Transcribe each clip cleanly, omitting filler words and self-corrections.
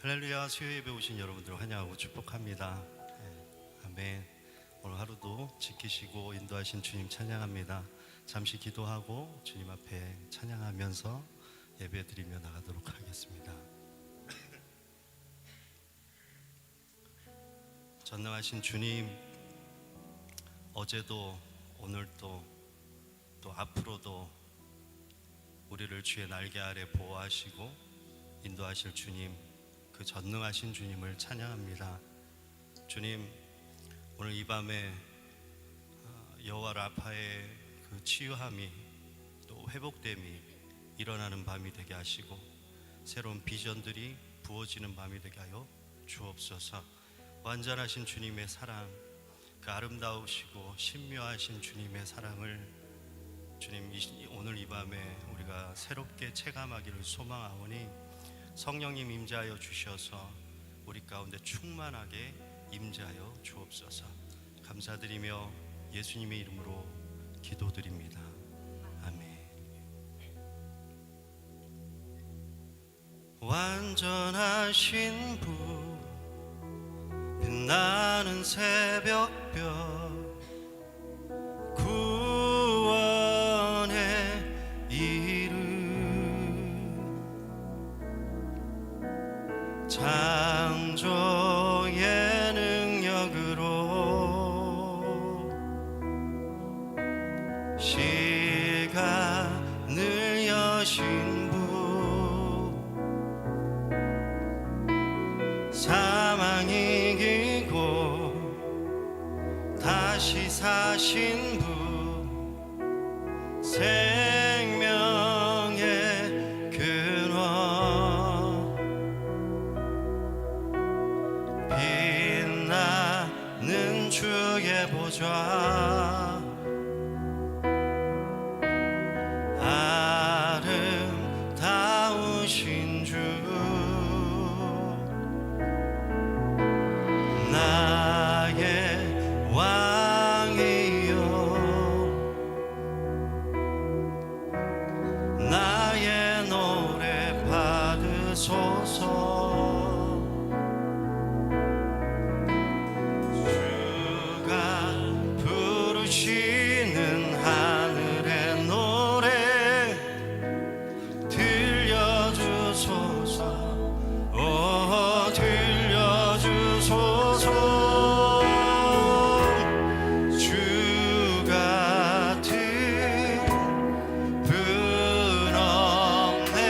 할렐루야. 수요 예배 오신 여러분들 환영하고 축복합니다. 아멘. 오늘 하루도 지키시고 인도하신 주님 찬양합니다. 잠시 기도하고 주님 앞에 찬양하면서 예배 드리며 나가도록 하겠습니다. 전능하신 주님, 어제도 오늘도 또 앞으로도 우리를 주의 날개 아래 보호하시고 인도하실 주님, 그 전능하신 주님을 찬양합니다. 주님, 오늘 이 밤에 여호와 라파의 그 치유함이 또 회복됨이 일어나는 밤이 되게 하시고 새로운 비전들이 부어지는 밤이 되게 하여 주옵소서. 완전하신 주님의 사랑, 그 아름다우시고 신묘하신 주님의 사랑을 주님 오늘 이 밤에 우리가 새롭게 체감하기를 소망하오니 성령님 임재하여 주셔서 우리 가운데 충만하게 임재하여 주옵소서. 감사드리며 예수님의 이름으로 기도드립니다. 아멘. 완전하신 분, 빛나는 새벽별, 구원의 이름, 창조의 능력으로 시간을 여신 분, 사망 이기고 다시 사신 분, 생명의 근원, 빛나는 주의 보좌, 아름다우신 주, 나의 왕이요 나의 노래 받으소서. 주가 부르시는 하늘의 노래 들려주소서. 오 들려주소서. 주 같은 분 없네.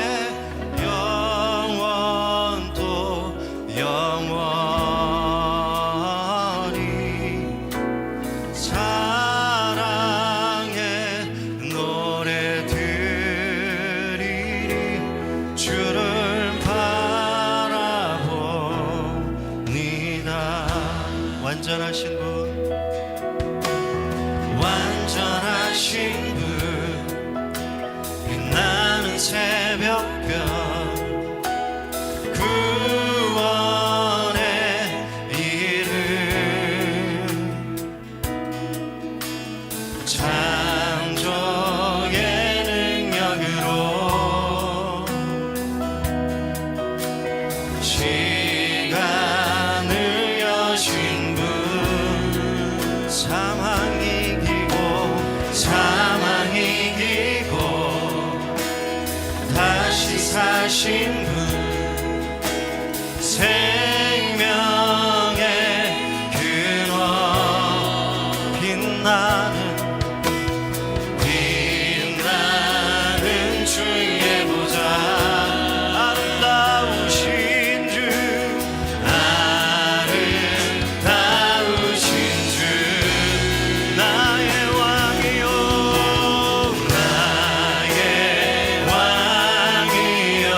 영원토 영원히 사랑의 노래 드리리. 주를 바라봅니다. 완전하신 분, 완전하신 분, 빛나는 새벽별, 구원의 이름, 창조의 능력으로 시간을 여신 분, 사망 이기고 다시 사신 분, 생명의 근원, 빛나는 주의 보좌, 아름다우신 주, 아름다우신 주, 나의 왕이요 나의 왕이요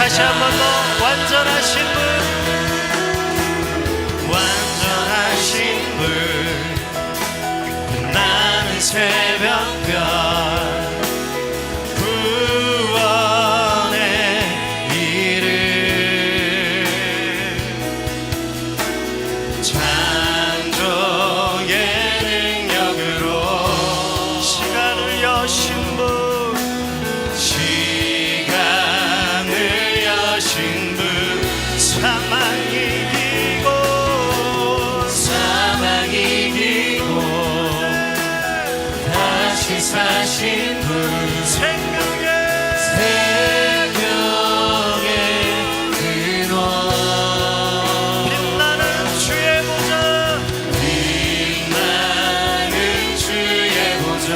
다시 한 번 더 완전하신 분, 완전하신 분, 나는 새벽별 구원의 이름, 창조의 능력으로 시간을 여신 분, 시간을 여신 분, 사망 이기고 다시 사신 분, 생명의 근원, 빛나는 주의 보좌, 빛나는 주의 보좌,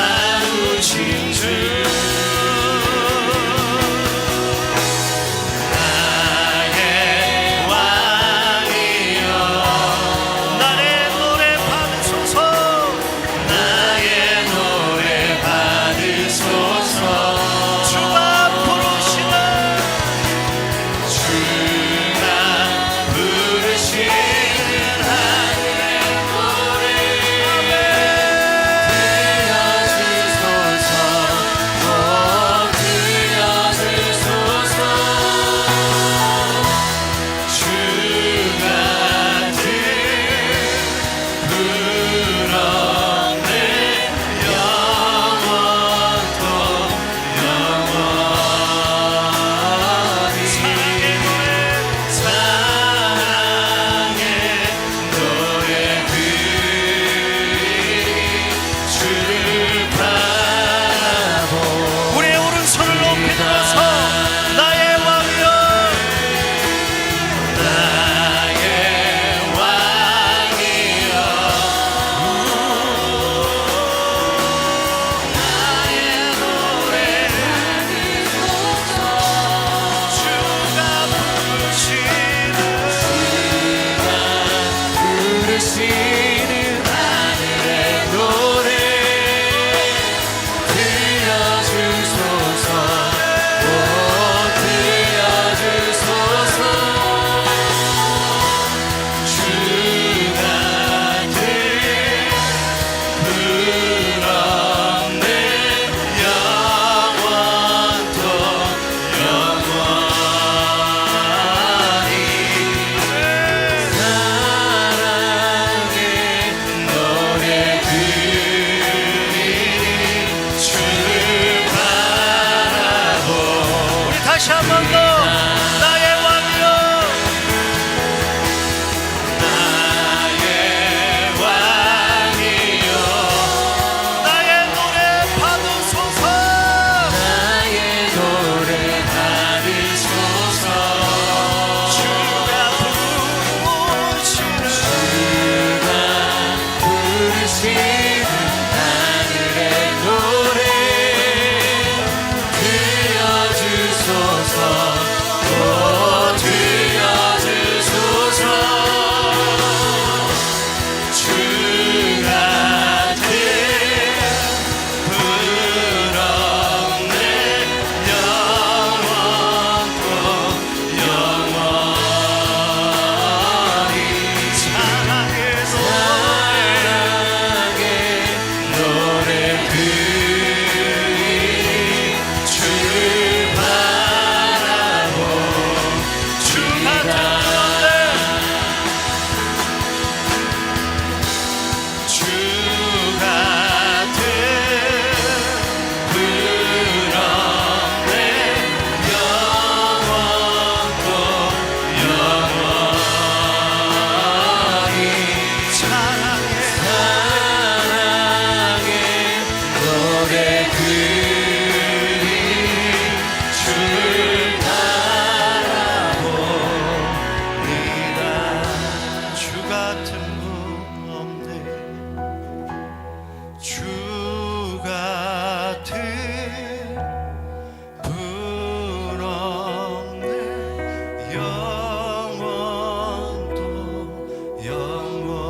아름다우신 주, 나의 왕이여, 나의 노래 받으소서, 나의 노래 받으소서. 주가 부르시는, 주가 부르시는 하늘의 노래 들려주소서, 꼭 들려주소서. 주가 부르네 영원토 영원히. 사랑의 노래, 사랑의 노래 주를 바라보. 우리의 오른손을 높이 들어서 나의 왕이여, 나의 왕이여, 나의 노래 주가 부르시는 하늘의 노래 들려주소서, 꼭 들려주소서. 주가 부르네 영원토 영원히. 사랑의 노래 주를 바라보. 우리 다시 한 번 더 나의 왕이여, 나의 왕이여, 나의 노래 받으소서, 나의 노래 받으소서. 주가 부르시는 하늘의 노래 들려주소서, 꼭 들려주소서. 주가 부르네 영원토 영원히. 사랑의 노래 주를 바라보. 주가 부르네, 주가 부르네 영원토 영원히. 사랑의 노래 주를 바라보리라. 주 같은 분 없네, 주 같은 분 없네 영원토 영원히.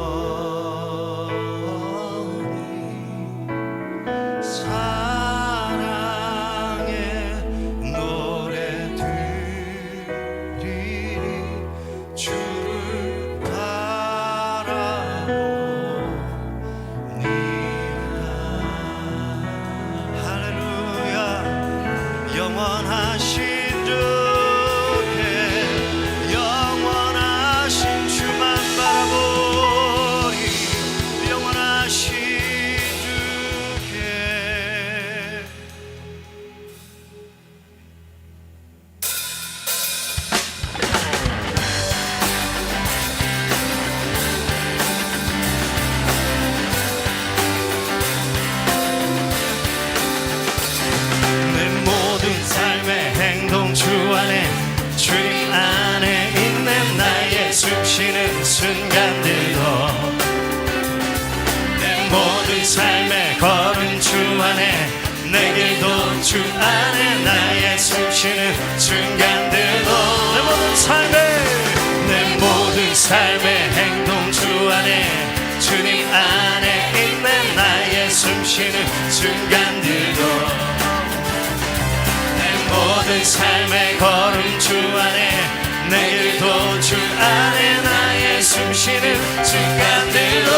순간들도 내 모든 삶의 걸음 주 안에 내 길도 주 안에 나의 숨쉬는 순간들도 내 모든 삶의 행동 주 안에 주님 안에 있는 나의 숨쉬는 순간들도 내 모든 삶의 걸음 주 안에 내 길도 주 안에 나의 숨쉬는 순간들도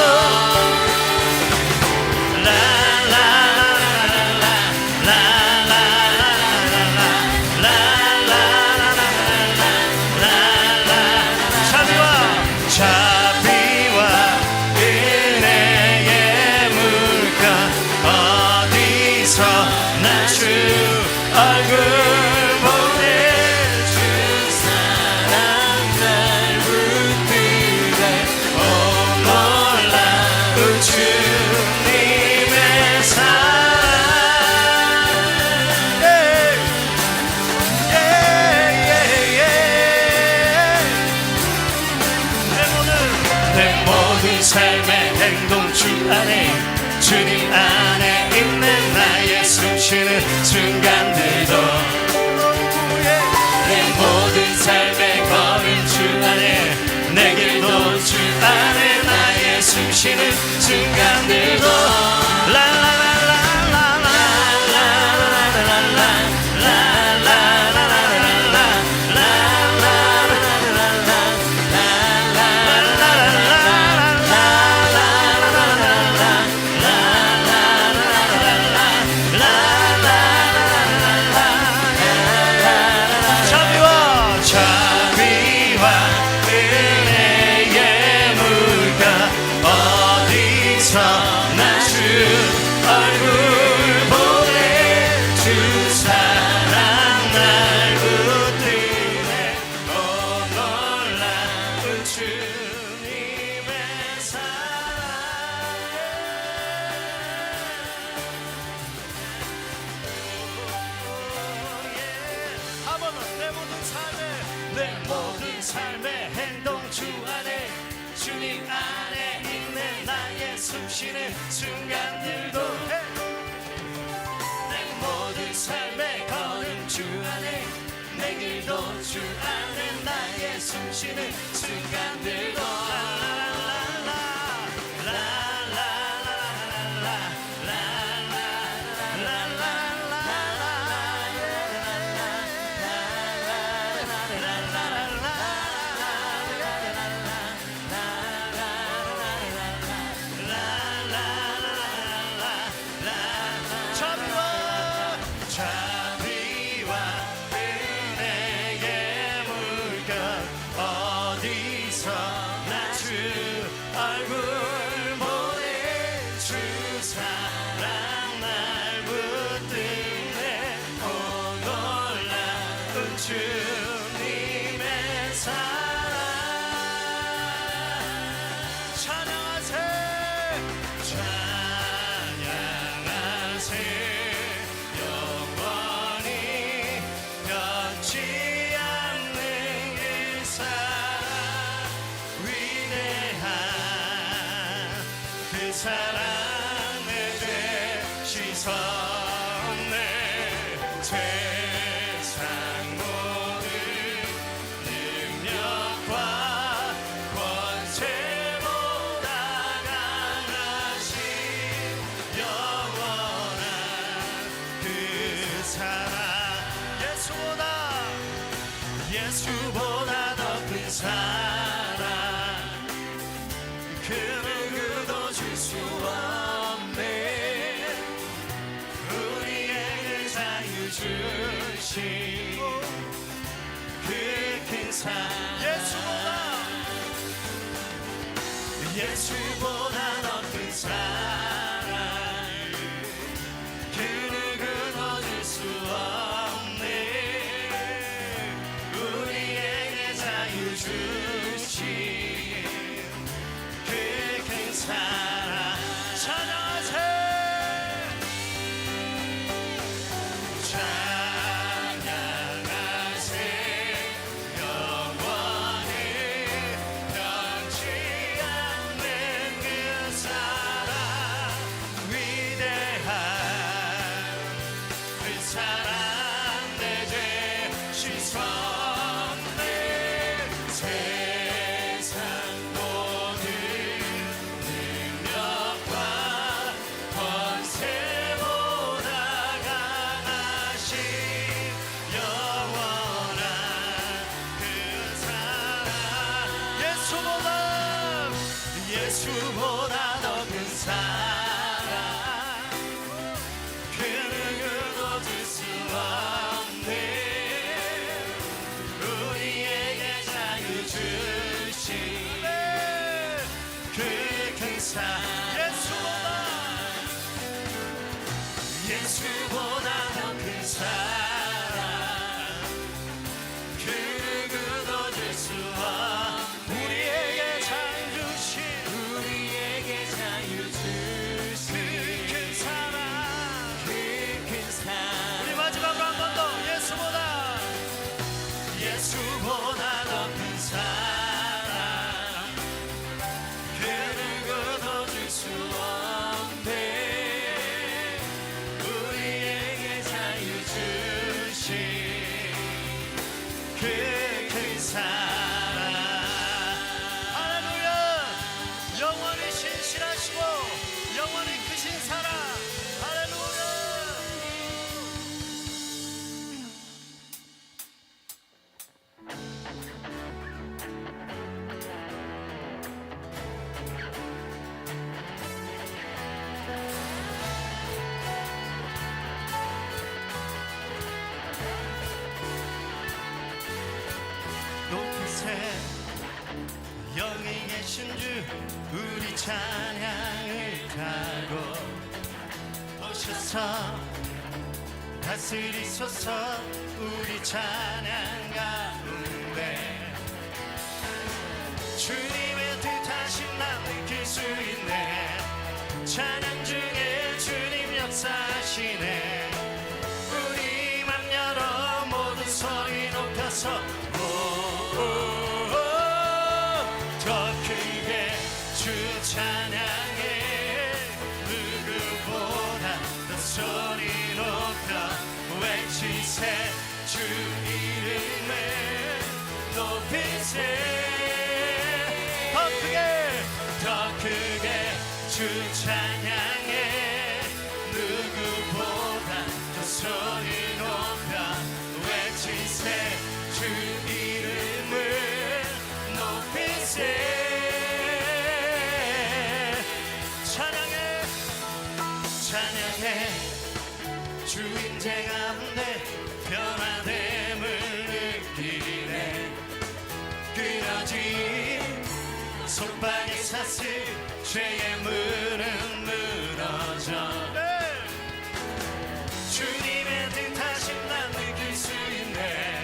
자비와 은혜의 물가 어디서 나 주 얼굴 보내 주 사랑 날 붙들래 오 놀라운 주님의 사랑 내 모든 삶의 행동 주 안에 주님 안에 있는 나의 숨쉬는 순간들도 내 모든 삶의 걸음 주 안에 내 길도 주 안에 나의 숨쉬는 순간들도 내 모든 삶의 행동 주 안에 주님 안에 있는 나의 숨쉬는 순간들도 내 모든 삶의 걸음 주 안에 내 길도 주 안에 나의 숨쉬는 순간들도 자비와 은혜의 물가 어디서 나 주 얼굴 보내 주 사랑 날 붙드네 오 놀라운 주님의 사랑 찬양하세 사랑의 죄 씻었네 세상 모든 능력과 권세보다 강하신 영원한 그 사랑 예수보다 더 큰 사랑 그 누구도 줄 수 없네 우리에게 자유 주신 그 큰 사랑 예수보다 더 큰 사랑 그 누구도 줄 수 없네 우리에게 자유 주신 사랑 찬양하세 찬양하세 영원히 변치 않는 예수보다 더 큰 사랑 그 누구도 줄 수 없네 우리에게 자유 주신 그 큰 사랑 예수보다 더 큰 사랑 그 누구도 줄 수 없네 우리에게 자유 주신 그 큰 사랑 우리 마지막으로 한 번 더 예수보다 더 큰 사랑 그 누구도 줄 수 없네 우리에게 자유 주신 그 큰 사랑 할렐루야 영원히 신실하시고 영원히 크신 사랑 할렐루야 높으세 여기 계신 주 우리 찬양을 타고 오셔서 다스리소서 우리 찬양 가운데 주님의 뜻하신 나 느낄 수 있네 찬양 중에 주님 역사하시네 우리 맘 열어 모든 소리 높여서 더 크게 주 찬양해 누구보다 더 소리 높여 외치세 주 이름을 높이세 더 크게 주 찬양해 누구보다 더 소리 높여 외치세 주 이름을 높이세 찬양해 주 임재 가운데 변화됨을 느끼네 끊어진 손바닥 사슬 죄의 문은 무너져 주님의 뜻하신 난 느낄 수 있네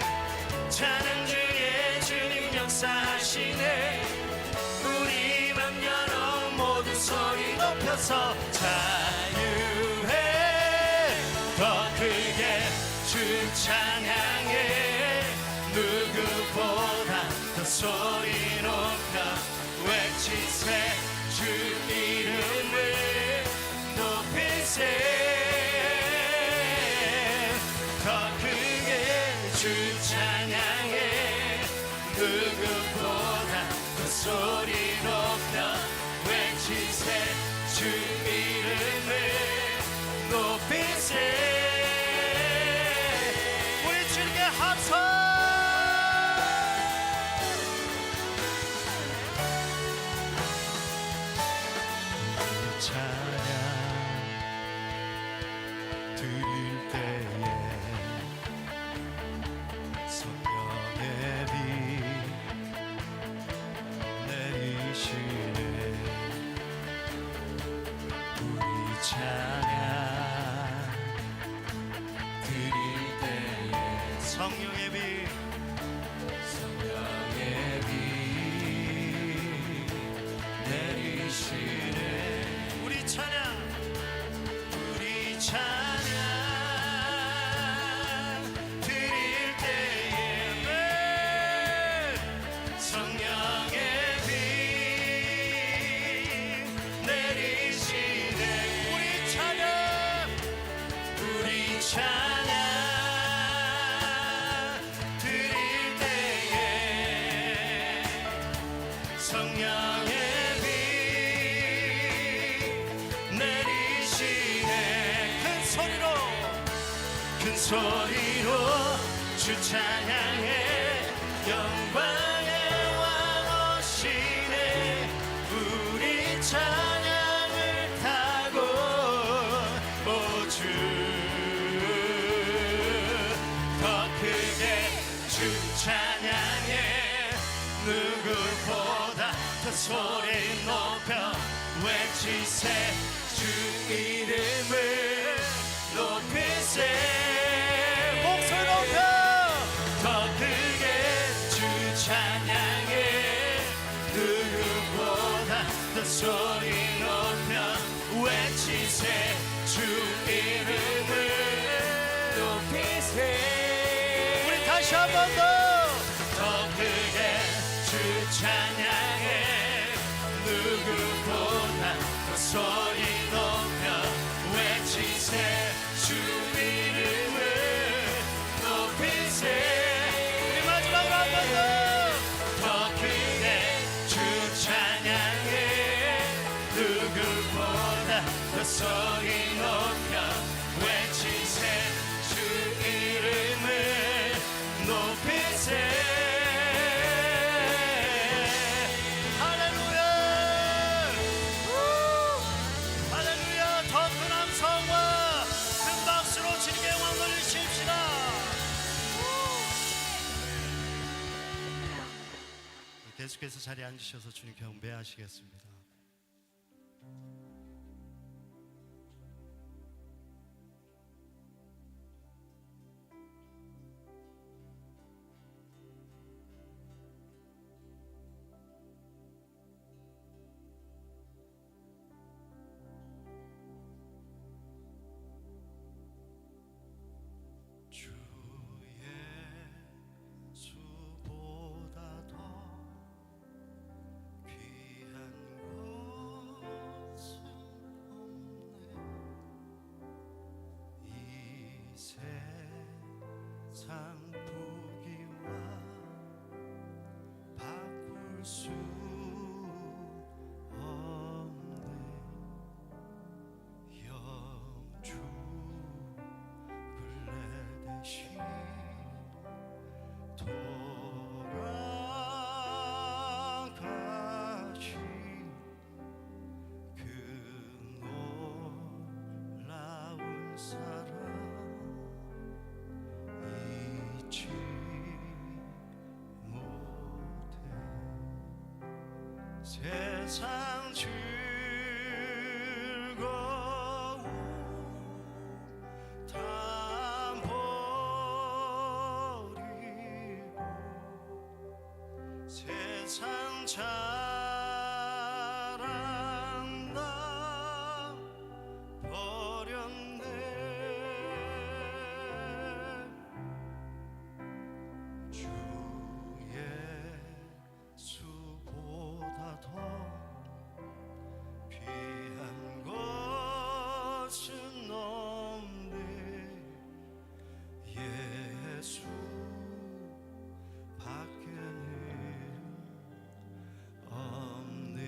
찬양 중에 주님 역사하시네 우리 맘 열어 모두 소리 높여서 자유해 더 크게 주 찬양해 누구보다 더 소리 높여 외치세 주 이름을 높이세 더 크게 주 찬양해 누구보다 더 소리 높여 외치세 주 이름을 높이세 우리 주님께 합성 찬양 드릴 때에 성령의 비 내리시네 우리 찬양 드릴 때에 성령의 비 내리시네 우리 찬양 드릴 때에 성령의 비 내리시네 우리 찬양 드릴 때에 성령의 비 내리시네 큰 소리로 주 찬양해 영광의 왕 오시네 우리 찬양을 타고 오주 더 크게 주 찬양해 누구보다 더 소리 높여 외치세 주 이름을 높이세 목소리 높여 더 크게 주 찬양해 누구보다 더 소리 높여 외치세 주 이름을 높이세 우리 다시 한 번 더 크게 주 찬양해 누구보다 더 소리 높여 외치세 주 이름을 높이세 우리 마지막으로 한 번 더 크게 주 찬양해 누구보다 더 소리 높여 외치세 주 이름을 높이세 계속해서 자리에 앉으셔서 주님 경배하시겠습니다. 세상 부귀와 바꿀 수 없네 영주 굴레 대신 돌아가신 그 놀라운 사랑 잊지 못해 세상 즐거움 다 버리고 세상 자랑 다 버렸네 주 예수보다 더 귀한 것은 없네 예수 밖에는 없네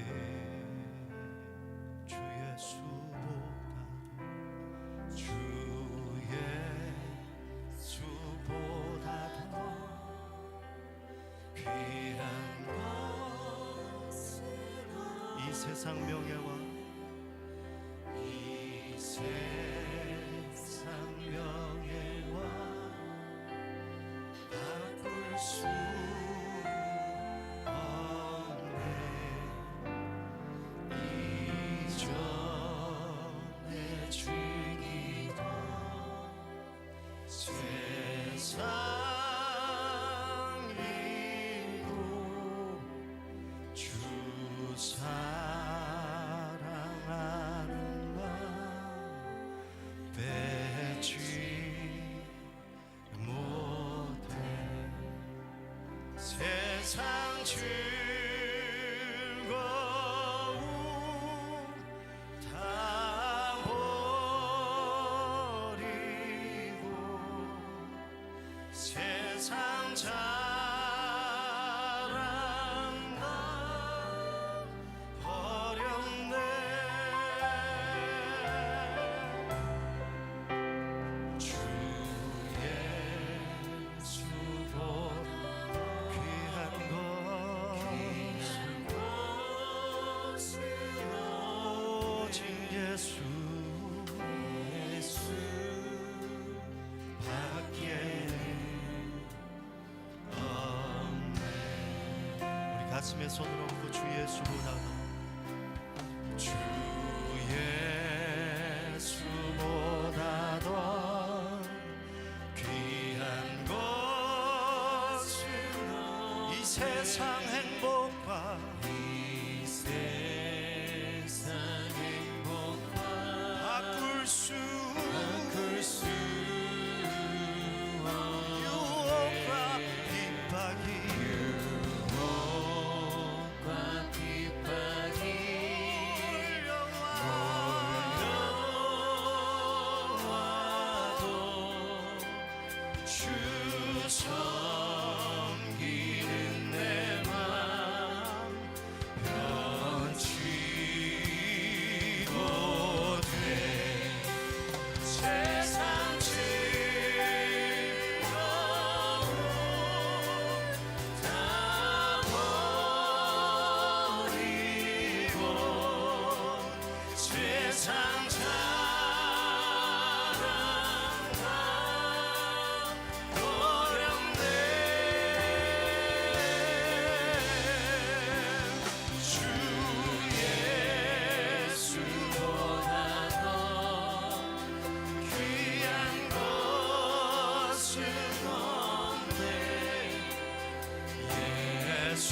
주 예수보다 주 예수보다 더 귀한 이 세상 명예와 이 세상 명예와 바꿀 수 없네 이전에 주이던 세상이고 주 사랑하는 마음 빼지 못해 세상 즐거움 다 버리고 세상 자랑 다 버렸네 주 예수보다 귀한 것 오직 예수 밖에 없네. 우리 가슴에 손을 얹고 주 예수보다 주 예수보다 더 귀한 것은 이 세상 행복과 이 세상 행복과 바꿀 수 유혹과 핍박이 몰려와도 주 섬기는 내 맘 변치 못해. 세상 즐거움 다 버리고 세상 자랑 다 버렸네. 주 예수보다 더 귀한 것은 없네. 예수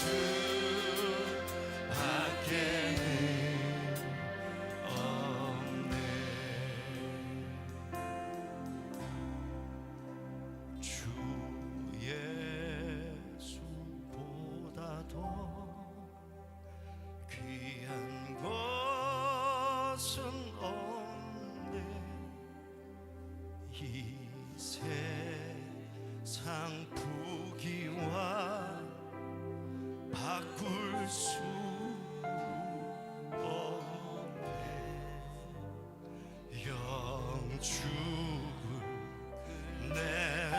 밖에는 없네. 주 예수보다 더 귀한 것은 없네. 이 세상 부귀와 바꿀 수 없네. 영주를 내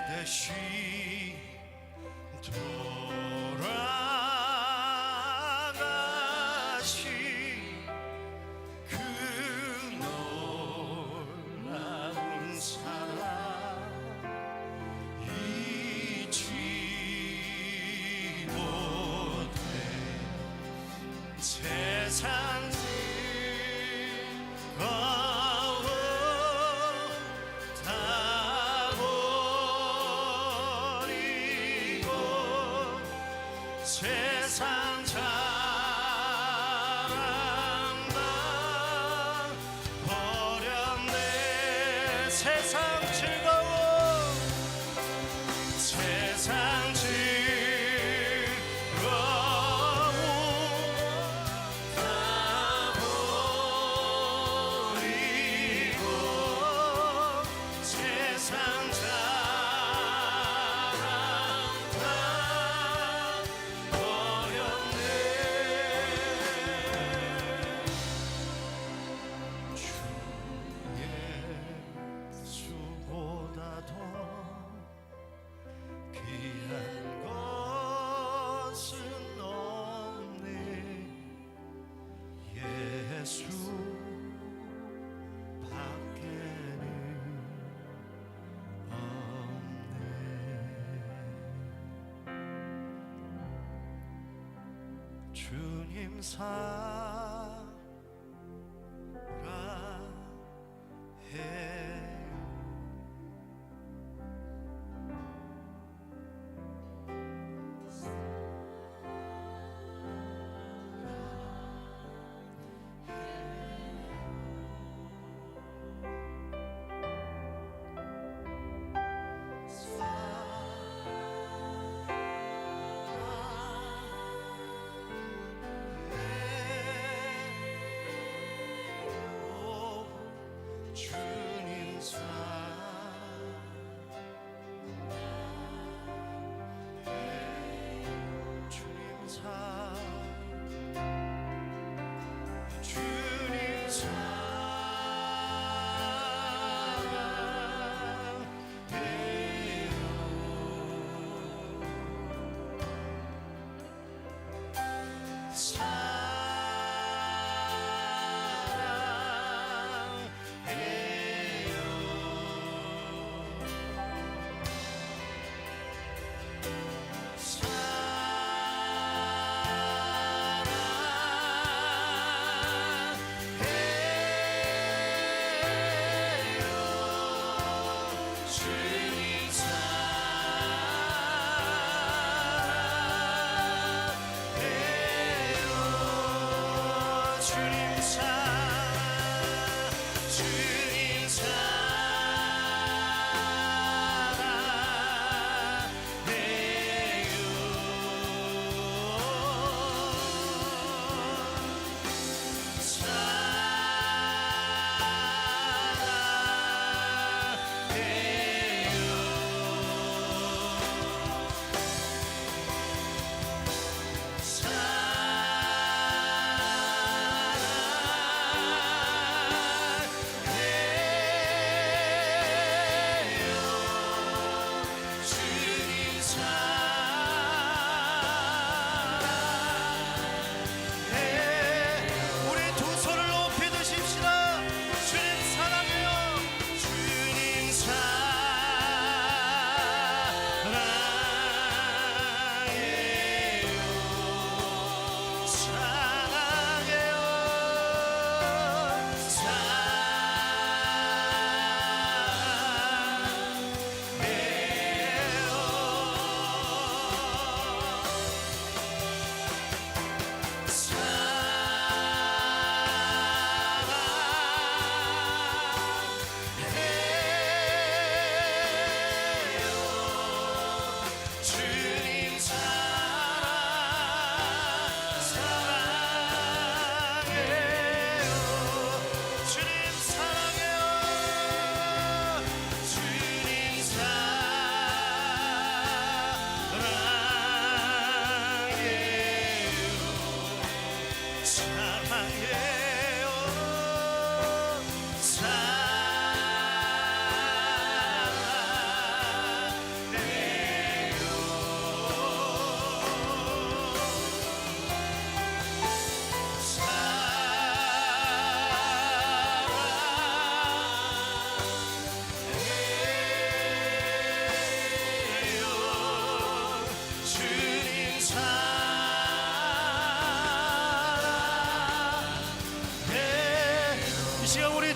대신 돌아가신 그 놀라운 사랑 잊지 못해. 세상 즐거움 다 버리고 세상 자랑 다 버렸네. 세상 즐거움 세상 즐거움 다 버리고 세상 자랑 다 버렸네. 주 예수보다 더 귀한 것은 없네. 예수 밖에는 없네. 주님 사랑해. 주님 사랑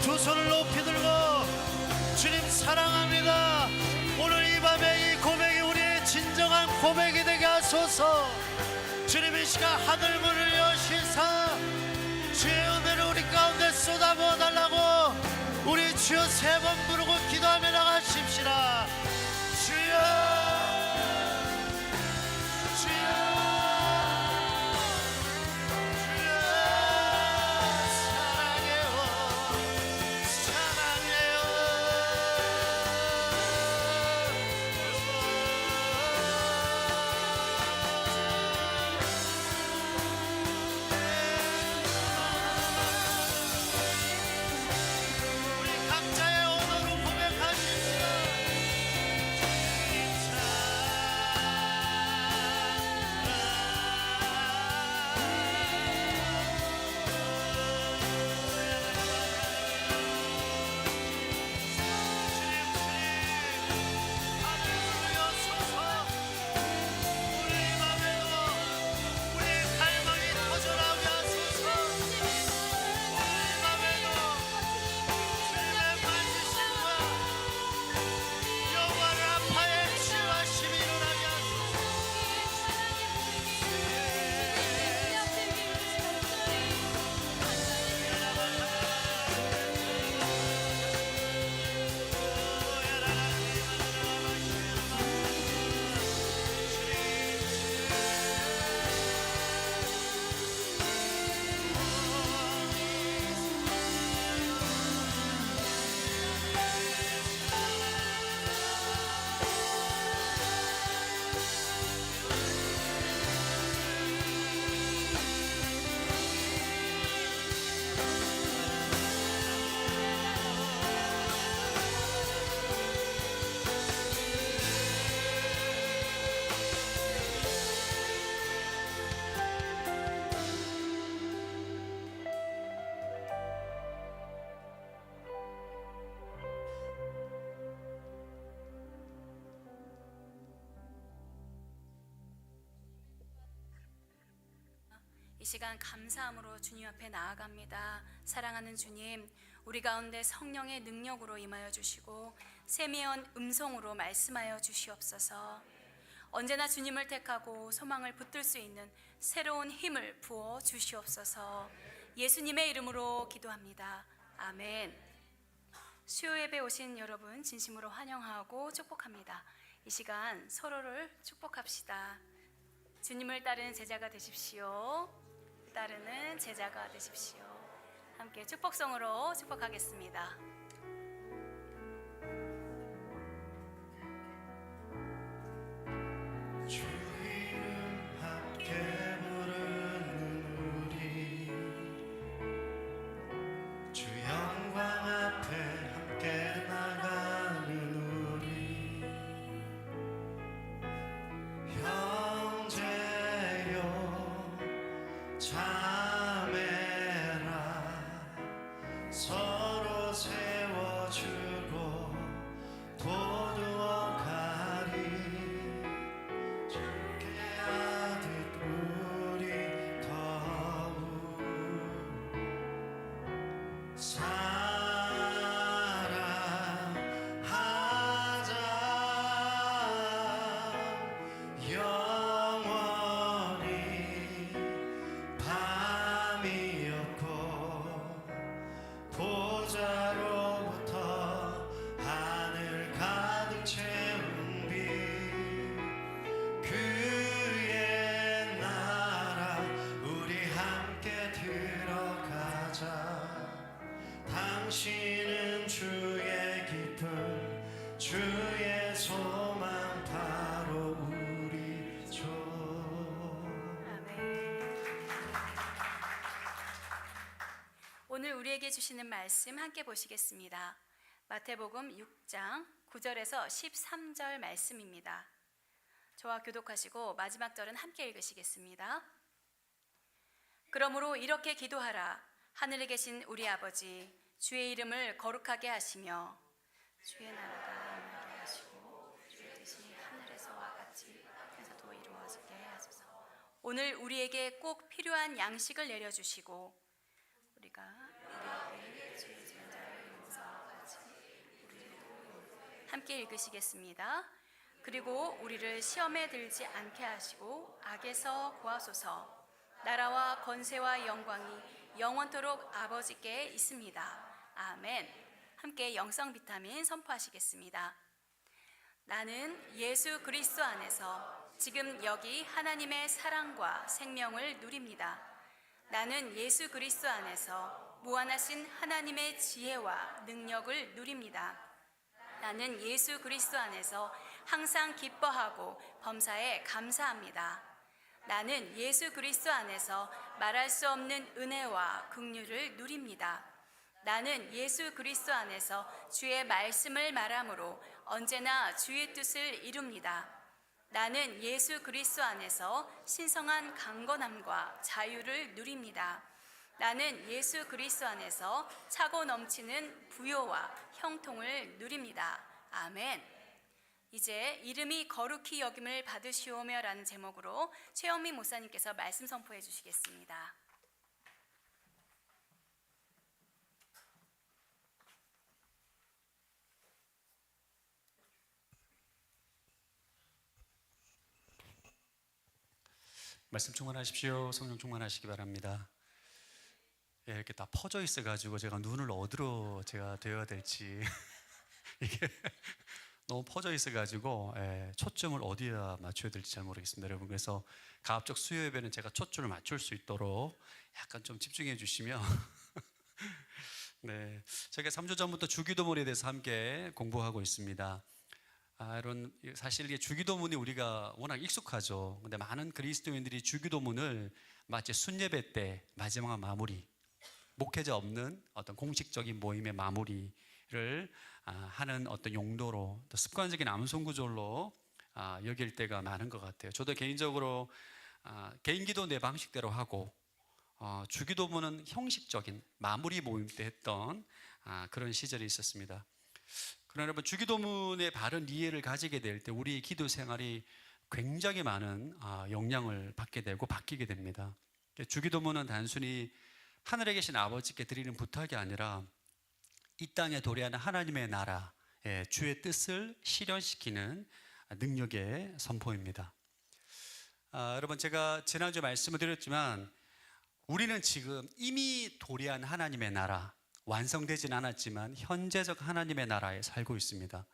두 손을 높이 들고 주님 사랑합니다. 오늘 이 밤에 이 고백이 우리의 진정한 고백이 되게 하소서. 주님 이 시간 하늘 문을 여시사 주의 은혜를 우리 가운데 쏟아부어 달라고 우리 주여 세 번 부르고 기도하며 나가십시다. 주여 주여 이 시간 감사함으로 주님 앞에 나아갑니다. 사랑하는 주님, 우리 가운데 성령의 능력으로 임하여 주시고 세미한 음성으로 말씀하여 주시옵소서. 언제나 주님을 택하고 소망을 붙들 수 있는 새로운 힘을 부어 주시옵소서. 예수님의 이름으로 기도합니다. 아멘. 수요 예배 오신 여러분 진심으로 환영하고 축복합니다. 이 시간 서로를 축복합시다. 주님을 따르는 제자가 되십시오. 따르는 제자가 되십시오. 함께 축복성으로 축복하겠습니다. 주 이름 함께 부르는 우리, 주 영광 앞에 함께 나가는 우리, 형제요 자매라 서로 세워주고 도두어가리, 주께 하듯 우리 더욱 사랑하자. 영원히 밤이었고 보좌로부터 하늘 가득 채운 빛, 그의 나라 우리 함께 들어가자. 당신은 주의 기쁨, 주의 소망, 바로 우리 조. 아멘. 오늘 우리에게 주시는 말씀 함께 보시겠습니다. 마태복음 6장 9절에서 13절 말씀입니다. 저와 교독하시고 마지막 절은 함께 읽으시겠습니다. 그러므로 이렇게 기도하라. 하늘에 계신 우리 아버지, 주의 이름을 거룩하게 하시며 주의 나라가 임하게 하시고 주의 뜻이 하늘에서와 같이 땅에서도 이루어지게 하소서. 오늘 우리에게 꼭 필요한 양식을 내려주시고 우리가 우리에게 죄 지은 자를 용서와 같이 우리도 함께 읽으시겠습니다. 그리고 우리를 시험에 들지 않게 하시고 악에서 구하소서. 나라와 권세와 영광이 영원토록 아버지께 있습니다. 아멘. 함께 영성 비타민 선포하시겠습니다. 나는 예수 그리스도 안에서 지금 여기 하나님의 사랑과 생명을 누립니다. 나는 예수 그리스도 안에서 무한하신 하나님의 지혜와 능력을 누립니다. 나는 예수 그리스도 안에서 항상 기뻐하고 범사에 감사합니다. 나는 예수 그리스도 안에서 말할 수 없는 은혜와 긍휼을 누립니다. 나는 예수 그리스도 안에서 주의 말씀을 말함으로 언제나 주의 뜻을 이룹니다. 나는 예수 그리스도 안에서 신성한 강건함과 자유를 누립니다. 나는 예수 그리스도 안에서 차고 넘치는 부요와 형통을 누립니다. 아멘. 이제 이름이 거룩히 여김을 받으시오며 라는 제목으로 최영민 목사님께서 말씀 선포해 주시겠습니다. 말씀 충만하십시오. 성령 충만하시기 바랍니다. 예, 이렇게 다 퍼져 있어가지고 제가 눈을 어디로 제가 되어야 될지 이게 너무 퍼져 있어가지고 초점을 어디에 맞춰야 될지 잘 모르겠습니다, 여러분. 그래서 가급적 수요 예배는 제가 초점을 맞출 수 있도록 약간 좀 집중해 주시면 네, 제가 3주 전부터 주기도문에 대해서 함께 공부하고 있습니다. 여러분, 사실 이게 주기도문이 우리가 워낙 익숙하죠. 근데 많은 그리스도인들이 주기도문을 마치 순예배 때 마지막 마무리, 목회자 없는 어떤 공식적인 모임의 마무리를 하는 어떤 용도로, 또 습관적인 암송구절로 여길 때가 많은 것 같아요. 저도 개인적으로 개인기도 내 방식대로 하고 주기도문은 형식적인 마무리 모임 때 했던 그런 시절이 있었습니다. 그러나 여러분, 주기도문의 바른 이해를 가지게 될 때 우리의 기도 생활이 굉장히 많은 영향을 받게 되고 바뀌게 됩니다. 주기도문은 단순히 하늘에 계신 아버지께 드리는 부탁이 아니라 이 땅에 도래하는 하나님의 나라, 주의 뜻을 실현시키는 능력의 선포입니다. 여러분, 제가 지난주에 말씀을 드렸지만 우리는 지금 이미 도래한 하나님의 나라, 완성되진 않았지만 현재적 하나님의 나라에 살고 있습니다.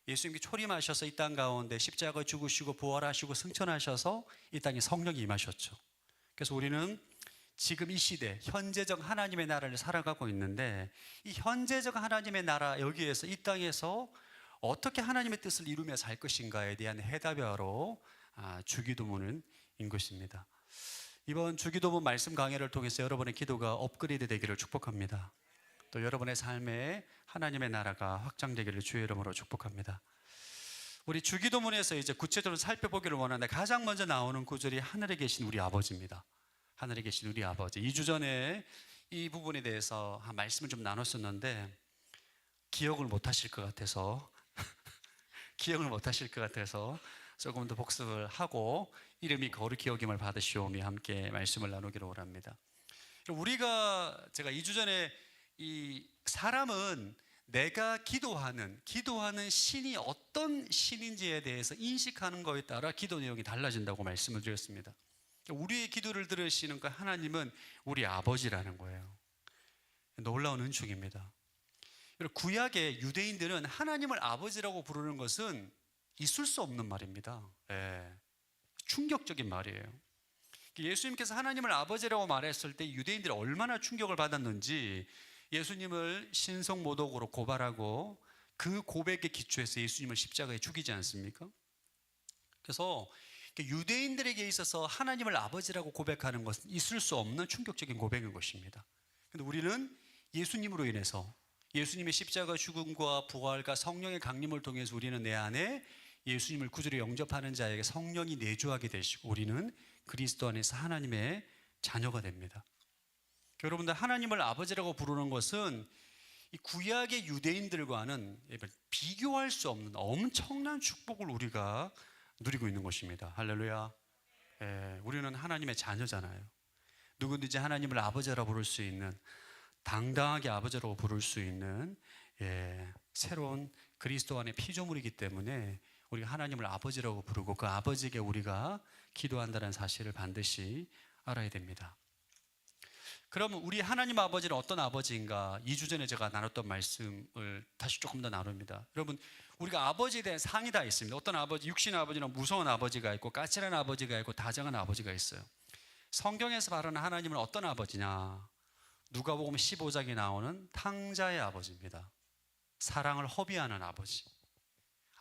예수님이 초림하셔서 이 땅 가운데 십자가 죽으시고 부활하시고 승천하셔서 이 땅에 성령이 임하셨죠. 그래서 우리는 지금 이 시대 현재적 하나님의 나라를 살아가고 있는데, 이 현재적 하나님의 나라, 여기에서 이 땅에서 어떻게 하나님의 뜻을 이루며 살 것인가에 대한 해답이 바로 주기도문인 것입니다. 이번 주기도문 말씀 강해를 통해서 여러분의 기도가 업그레이드 되기를 축복합니다. 또 여러분의 삶에 하나님의 나라가 확장되기를 주의 이름으로 축복합니다. 우리 주기도문에서 이제 구체적으로 살펴보기를 원하는데, 가장 먼저 나오는 구절이 하늘에 계신 우리 아버지입니다. 하늘에 계신 우리 아버지. 2주 전에 이 부분에 대해서 한 말씀을 좀 나눴었는데 기억을 못 하실 것 같아서 기억을 못 하실 것 같아서 조금 더 복습을 하고 이름이 거룩히 여김을 받으시오며 함께 말씀을 나누기로 원합니다. 제가 2주 전에 이 사람은 내가 기도하는 신이 어떤 신인지에 대해서 인식하는 것에 따라 기도 내용이 달라진다고 말씀을 드렸습니다. 우리의 기도를 들으시는 그 하나님은 우리 아버지라는 거예요. 놀라운 은총입니다. 구약의 유대인들은 하나님을 아버지라고 부르는 것은 있을 수 없는 말입니다. 충격적인 말이에요. 예수님께서 하나님을 아버지라고 말했을 때 유대인들이 얼마나 충격을 받았는지, 예수님을 신성모독으로 고발하고 그 고백에 기초해서 예수님을 십자가에 죽이지 않습니까? 그래서 유대인들에게 있어서 하나님을 아버지라고 고백하는 것은 있을 수 없는 충격적인 고백인 것입니다. 그런데 우리는 예수님으로 인해서, 예수님의 십자가 죽음과 부활과 성령의 강림을 통해서 우리는 내 안에 예수님을 구주로 영접하는 자에게 성령이 내주하게 되시고 우리는 그리스도 안에서 하나님의 자녀가 됩니다. 여러분들, 하나님을 아버지라고 부르는 것은 이 구약의 유대인들과는 비교할 수 없는 엄청난 축복을 우리가 누리고 있는 것입니다. 할렐루야. 우리는 하나님의 자녀잖아요. 누구든지 하나님을 아버지라고 부를 수 있는, 당당하게 아버지라고 부를 수 있는 새로운 그리스도 안의 피조물이기 때문에 우리가 하나님을 아버지라고 부르고 그 아버지에게 우리가 기도한다는 사실을 반드시 알아야 됩니다. 그러면 우리 하나님 아버지는 어떤 아버지인가? 2주 전에 제가 나눴던 말씀을 다시 조금 더 나눕니다. 여러분, 우리가 아버지에 대한 상이 다 있습니다. 어떤 아버지, 육신의 아버지는 무서운 아버지가 있고 까칠한 아버지가 있고 다정한 아버지가 있어요. 성경에서 말하는 하나님은 어떤 아버지냐? 누가복음 15장에 나오는 탕자의 아버지입니다. 사랑을 허비하는 아버지.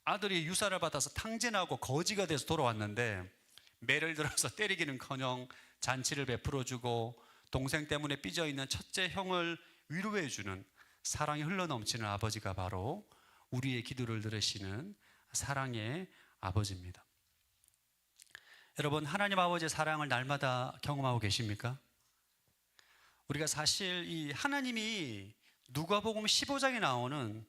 아들이 유사를 받아서 탕진하고 거지가 돼서 돌아왔는데 매를 들어서 때리기는커녕 잔치를 베풀어주고 동생 때문에 삐져있는 첫째 형을 위로해주는 사랑이 흘러넘치는 아버지가 바로 우리의 기도를 들으시는 사랑의 아버지입니다. 여러분, 하나님 아버지의 사랑을 날마다 경험하고 계십니까? 우리가 사실 이 하나님이 누가복음 15장에 나오는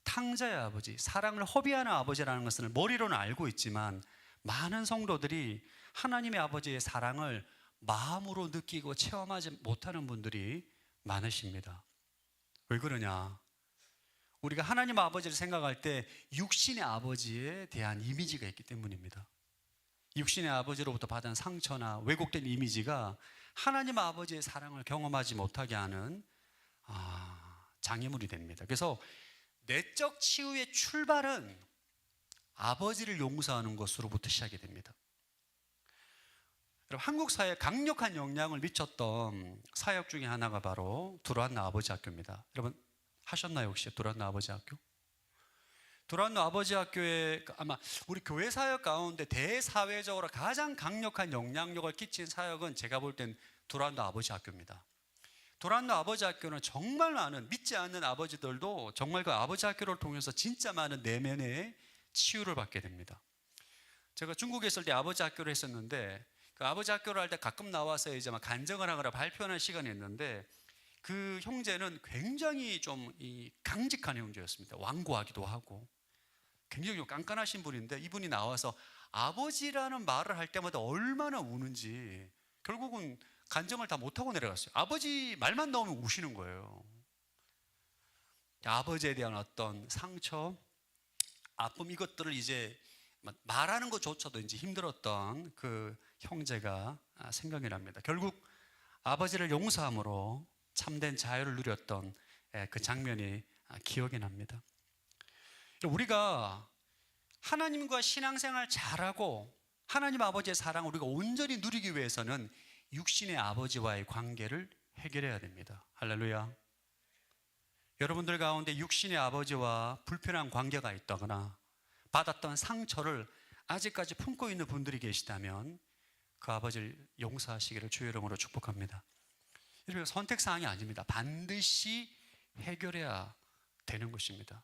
탕자의 아버지, 사랑을 허비하는 아버지라는 것을 머리로는 알고 있지만 많은 성도들이 하나님의 아버지의 사랑을 마음으로 느끼고 체험하지 못하는 분들이 많으십니다. 왜 그러냐? 우리가 하나님 아버지를 생각할 때 육신의 아버지에 대한 이미지가 있기 때문입니다. 육신의 아버지로부터 받은 상처나 왜곡된 이미지가 하나님 아버지의 사랑을 경험하지 못하게 하는 장애물이 됩니다. 그래서 내적 치유의 출발은 아버지를 용서하는 것으로부터 시작이 됩니다. 여러분, 한국 사회에 강력한 영향을 미쳤던 사역 중에 하나가 바로 두란노 아버지 학교입니다. 여러분 하셨나요 혹시 두란노 아버지 학교? 두란노 아버지 학교에 아마 우리 교회 사역 가운데 대사회적으로 가장 강력한 영향력을 끼친 사역은 제가 볼 땐 두란노 아버지 학교입니다. 두란노 아버지 학교는 정말 많은 믿지 않는 아버지들도 정말 그 아버지 학교를 통해서 진짜 많은 내면의 치유를 받게 됩니다. 제가 중국에 있을 때 아버지 학교를 했었는데 그 아버지 학교를 할 때 가끔 나와서 이제 막 간증을 하거나 발표하는 시간이 있는데 그 형제는 굉장히 좀 강직한 형제였습니다. 완고하기도 하고 굉장히 깐깐하신 분인데 이분이 나와서 아버지라는 말을 할 때마다 얼마나 우는지 결국은 간증을 다 못하고 내려갔어요. 아버지 말만 나오면 우시는 거예요. 아버지에 대한 어떤 상처, 아픔 이것들을 이제 말하는 것조차도 이제 힘들었던 그 형제가 생각이 납니다. 결국 아버지를 용서함으로 참된 자유를 누렸던 그 장면이 기억이 납니다. 우리가 하나님과 신앙생활 잘하고 하나님 아버지의 사랑을 우리가 온전히 누리기 위해서는 육신의 아버지와의 관계를 해결해야 됩니다. 할렐루야. 여러분들 가운데 육신의 아버지와 불편한 관계가 있다거나 받았던 상처를 아직까지 품고 있는 분들이 계시다면 그 아버지를 용서하시기를 주의 이름으로 축복합니다. 이렇게 선택사항이 아닙니다. 반드시 해결해야 되는 것입니다.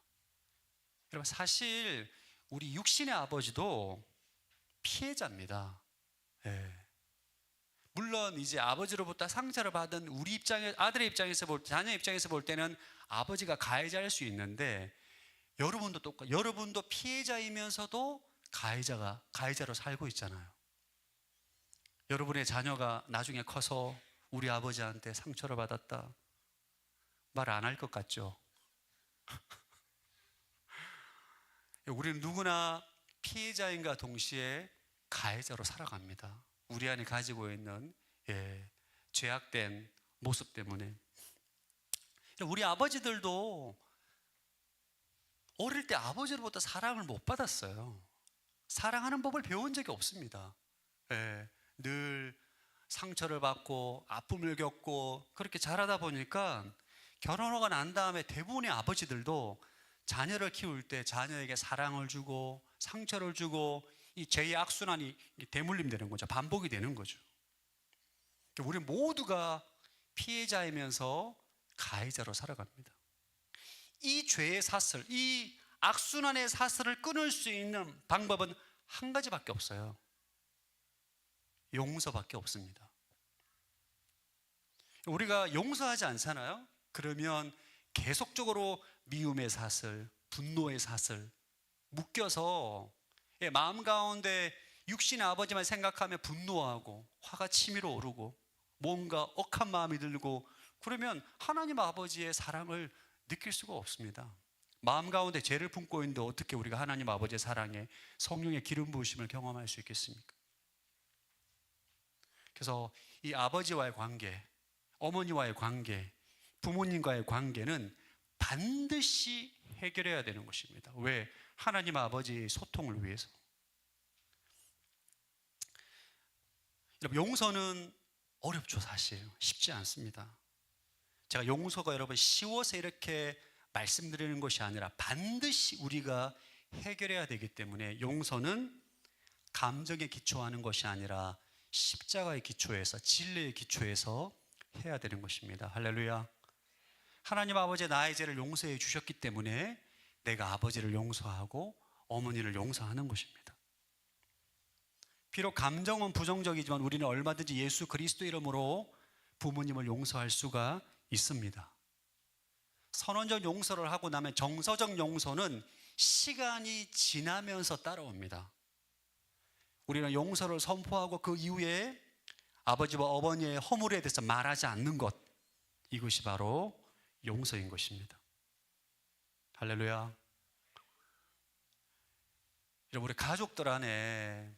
여러분, 사실 우리 육신의 아버지도 피해자입니다. 물론 이제 아버지로부터 상처를 받은 우리 아들의 입장에서 자녀 입장에서 볼 때는 아버지가 가해자일 수 있는데, 여러분도 피해자이면서도 가해자로 살고 있잖아요. 여러분의 자녀가 나중에 커서 우리 아버지한테 상처를 받았다, 말 안 할 것 같죠? 우리는 누구나 피해자인가 동시에 가해자로 살아갑니다. 우리 안에 가지고 있는 죄악된 모습 때문에. 우리 아버지들도 어릴 때 아버지로부터 사랑을 못 받았어요. 사랑하는 법을 배운 적이 없습니다. 늘 상처를 받고 아픔을 겪고 그렇게 자라다 보니까 결혼하고 난 다음에 대부분의 아버지들도 자녀를 키울 때 자녀에게 사랑을 주고 상처를 주고 이 죄의 악순환이 대물림 되는 거죠. 반복이 되는 거죠. 우리 모두가 피해자이면서 가해자로 살아갑니다. 이 죄의 사슬, 이 악순환의 사슬을 끊을 수 있는 방법은 한 가지밖에 없어요. 용서밖에 없습니다. 우리가 용서하지 않잖아요? 그러면 계속적으로 미움의 사슬, 분노의 사슬 묶여서 마음 가운데 육신의 아버지만 생각하면 분노하고 화가 치밀어 오르고 뭔가 억한 마음이 들고, 그러면 하나님 아버지의 사랑을 느낄 수가 없습니다. 마음 가운데 죄를 품고 있는데 어떻게 우리가 하나님 아버지의 사랑에 성령의 기름 부으심을 경험할 수 있겠습니까? 그래서 이 아버지와의 관계, 어머니와의 관계, 부모님과의 관계는 반드시 해결해야 되는 것입니다. 왜? 하나님 아버지의 소통을 위해서. 여러분, 용서는 어렵죠. 사실 쉽지 않습니다. 제가 용서가 여러분 쉬워서 이렇게 말씀드리는 것이 아니라 반드시 우리가 해결해야 되기 때문에, 용서는 감정에 기초하는 것이 아니라 십자가의 기초에서, 진리의 기초에서 해야 되는 것입니다. 할렐루야. 하나님 아버지 나의 죄를 용서해 주셨기 때문에 내가 아버지를 용서하고 어머니를 용서하는 것입니다. 비록 감정은 부정적이지만 우리는 얼마든지 예수 그리스도 이름으로 부모님을 용서할 수가 있습니다. 선언적 용서를 하고 나면 정서적 용서는 시간이 지나면서 따라옵니다. 우리는 용서를 선포하고 그 이후에 아버지와 어머니의 허물에 대해서 말하지 않는 것, 이것이 바로 용서인 것입니다. 할렐루야. 여러분, 우리 가족들 안에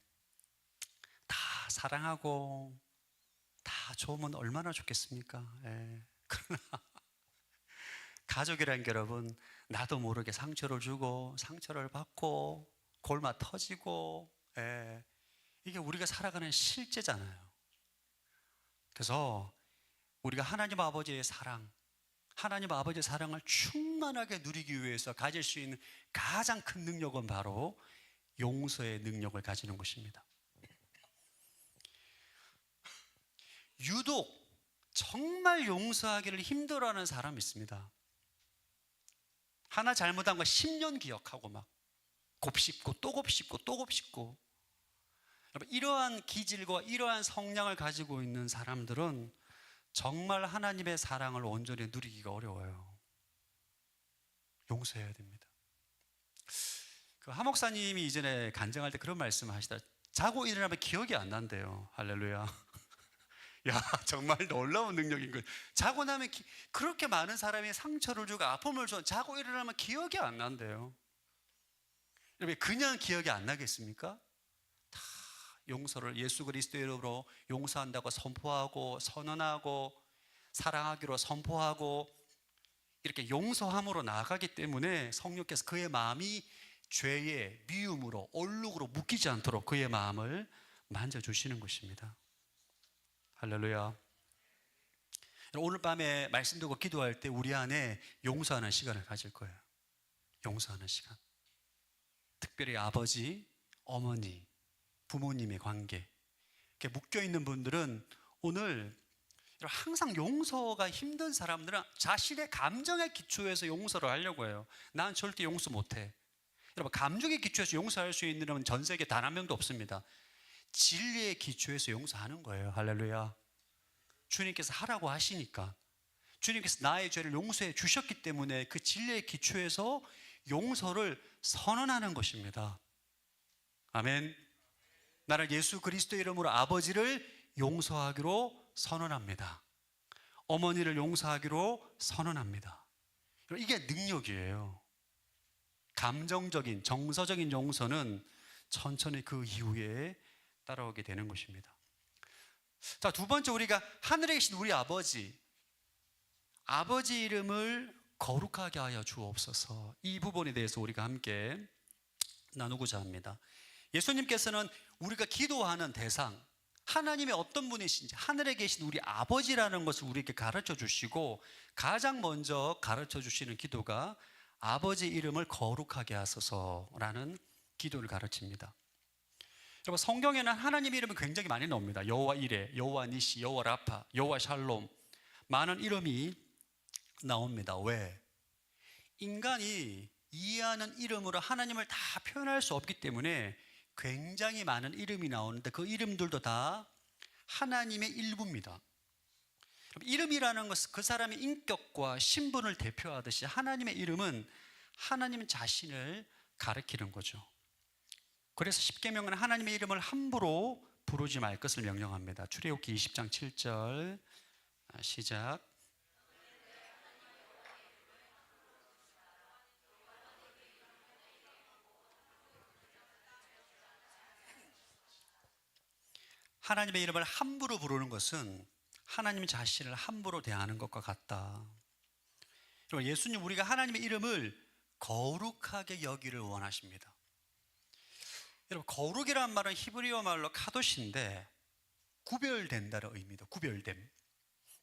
다 사랑하고 다 좋으면 얼마나 좋겠습니까? 그러나 가족이라는 게 여러분, 나도 모르게 상처를 주고 상처를 받고 골마 터지고, 이게 우리가 살아가는 실제잖아요. 그래서 우리가 하나님 아버지의 사랑, 하나님 아버지의 사랑을 충만하게 누리기 위해서 가질 수 있는 가장 큰 능력은 바로 용서의 능력을 가지는 것입니다. 유독 정말 용서하기를 힘들어하는 사람이 있습니다. 하나 잘못한 거 10년 기억하고 막 곱씹고 또 곱씹고 또 곱씹고. 여러분, 이러한 기질과 이러한 성향을 가지고 있는 사람들은 정말 하나님의 사랑을 온전히 누리기가 어려워요. 용서해야 됩니다. 그 하 목사님이 이전에 간증할 때 그런 말씀을 하시다. 자고 일어나면 기억이 안 난대요. 할렐루야. 야, 정말 놀라운 능력인 거예요. 자고 나면 그렇게 많은 사람이 상처를 주고 아픔을 줘, 자고 일어나면 기억이 안 난대요. 여러분, 그냥 기억이 안 나겠습니까? 다 용서를 예수 그리스도의 이름으로 용서한다고 선포하고 선언하고 사랑하기로 선포하고 이렇게 용서함으로 나아가기 때문에 성령께서 그의 마음이 죄의 미움으로 얼룩으로 묶이지 않도록 그의 마음을 만져주시는 것입니다. 할렐루야. 오늘 밤에 말씀 듣고 기도할 때 우리 안에 용서하는 시간을 가질 거예요. 용서하는 시간. 특별히 아버지, 어머니, 부모님의 관계 이렇게 묶여있는 분들은 오늘 항상 용서가 힘든 사람들은 자신의 감정의 기초에서 용서를 하려고 해요. 난 절대 용서 못해. 여러분, 감정의 기초에서 용서할 수 있는 사람은 전 세계에 단 한 명도 없습니다. 진리의 기초에서 용서하는 거예요. 할렐루야. 주님께서 하라고 하시니까, 주님께서 나의 죄를 용서해 주셨기 때문에 그 진리의 기초에서 용서를 선언하는 것입니다. 아멘. 나는 예수 그리스도의 이름으로 아버지를 용서하기로 선언합니다. 어머니를 용서하기로 선언합니다. 이게 능력이에요. 감정적인, 정서적인 용서는 천천히 그 이후에 따라오게 되는 것입니다. 자, 두 번째, 우리가 하늘에 계신 우리 아버지 이름을 거룩하게 하여 주옵소서. 이 부분에 대해서 우리가 함께 나누고자 합니다. 예수님께서는 우리가 기도하는 대상, 하나님의 어떤 분이신지, 하늘에 계신 우리 아버지라는 것을 우리에게 가르쳐 주시고 가장 먼저 가르쳐 주시는 기도가 아버지 이름을 거룩하게 하소서라는 기도를 가르칩니다. 여러분, 성경에는 하나님 이름이 굉장히 많이 나옵니다. 여호와 이레, 여호와 니시, 여호와 라파, 여호와 샬롬, 많은 이름이 나옵니다. 왜? 인간이 이해하는 이름으로 하나님을 다 표현할 수 없기 때문에 굉장히 많은 이름이 나오는데 그 이름들도 다 하나님의 일부입니다. 이름이라는 것은 그 사람의 인격과 신분을 대표하듯이 하나님의 이름은 하나님 자신을 가리키는 거죠. 그래서 십계명은 하나님의 이름을 함부로 부르지 말 것을 명령합니다. 출애굽기 20장 7절 시작. 하나님의 이름을 함부로 부르는 것은 하나님 자신을 함부로 대하는 것과 같다. 예수님, 우리가 하나님의 이름을 거룩하게 여기를 원하십니다. 여러분, 거룩이란 말은 히브리어 말로 카도시인데 구별된다는 의미입니다. 구별됨.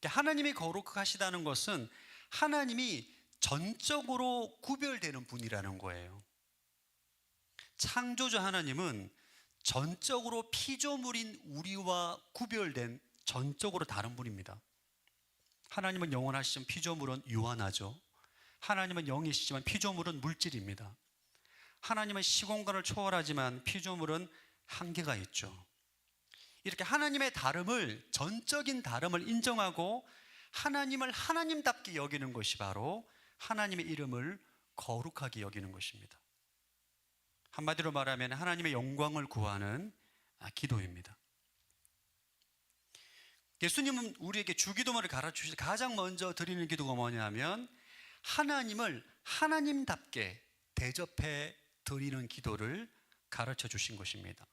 하나님이 거룩하시다는 것은 하나님이 전적으로 구별되는 분이라는 거예요. 창조주 하나님은 전적으로 피조물인 우리와 구별된 전적으로 다른 분입니다. 하나님은 영원하시지만 피조물은 유한하죠. 하나님은 영이시지만 피조물은 물질입니다. 하나님은 시공간을 초월하지만 피조물은 한계가 있죠. 이렇게 하나님의 다름을, 전적인 다름을 인정하고 하나님을 하나님답게 여기는 것이 바로 하나님의 이름을 거룩하게 여기는 것입니다. 한마디로 말하면 하나님의 영광을 구하는 기도입니다. 예수님은 우리에게 주기도문을 가르치셔서 가장 먼저 드리는 기도가 뭐냐면 하나님을 하나님답게 대접해 드리는 기도를 가르쳐 주신 것입니다.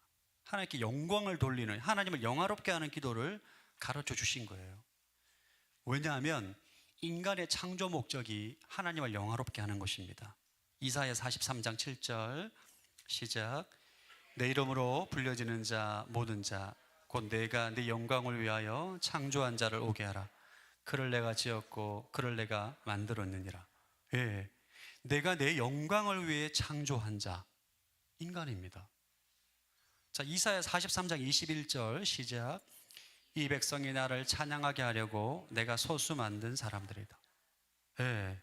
하나님께 영광을 돌리는, 하나님을 영화롭게 하는 기도를 가르쳐 주신 거예요. 왜냐하면 인간의 창조 목적이 하나님을 영화롭게 하는 것입니다. 이사야 43장 7절 시작. 내 이름으로 불려지는 자 모든 자 곧 내가 네 영광을 위하여 창조한 자를 오게 하라. 그를 내가 지었고 그를 내가 만들었느니라. 예, 내가 내 영광을 위해 창조한 자, 인간입니다. 자, 이사야 43장 21절 시작. 이 백성이 나를 찬양하게 하려고 내가 소수 만든 사람들이다. 예,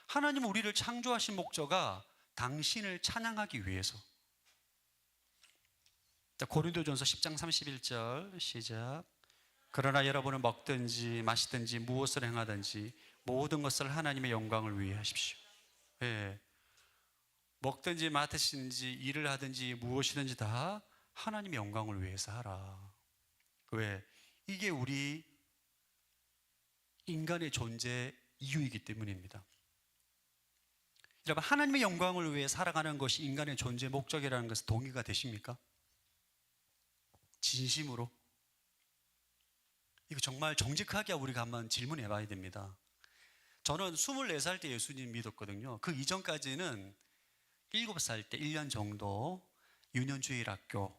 하나님은 우리를 창조하신 목적가 당신을 찬양하기 위해서. 자, 고린도전서 10장 31절 시작. 그러나 여러분은 먹든지 마시든지 무엇을 행하든지 모든 것을 하나님의 영광을 위해 하십시오. 예, 먹든지 마시든지 일을 하든지 무엇이든지 다 하나님의 영광을 위해서 하라. 왜? 이게 우리 인간의 존재 이유이기 때문입니다. 여러분, 하나님의 영광을 위해 살아가는 것이 인간의 존재 목적이라는 것은 동의가 되십니까? 진심으로? 이거 정말 정직하게 우리가 한번 질문해 봐야 됩니다. 저는 24살 때 예수님 믿었거든요. 그 이전까지는 7살 때 1년 정도 유년주일 학교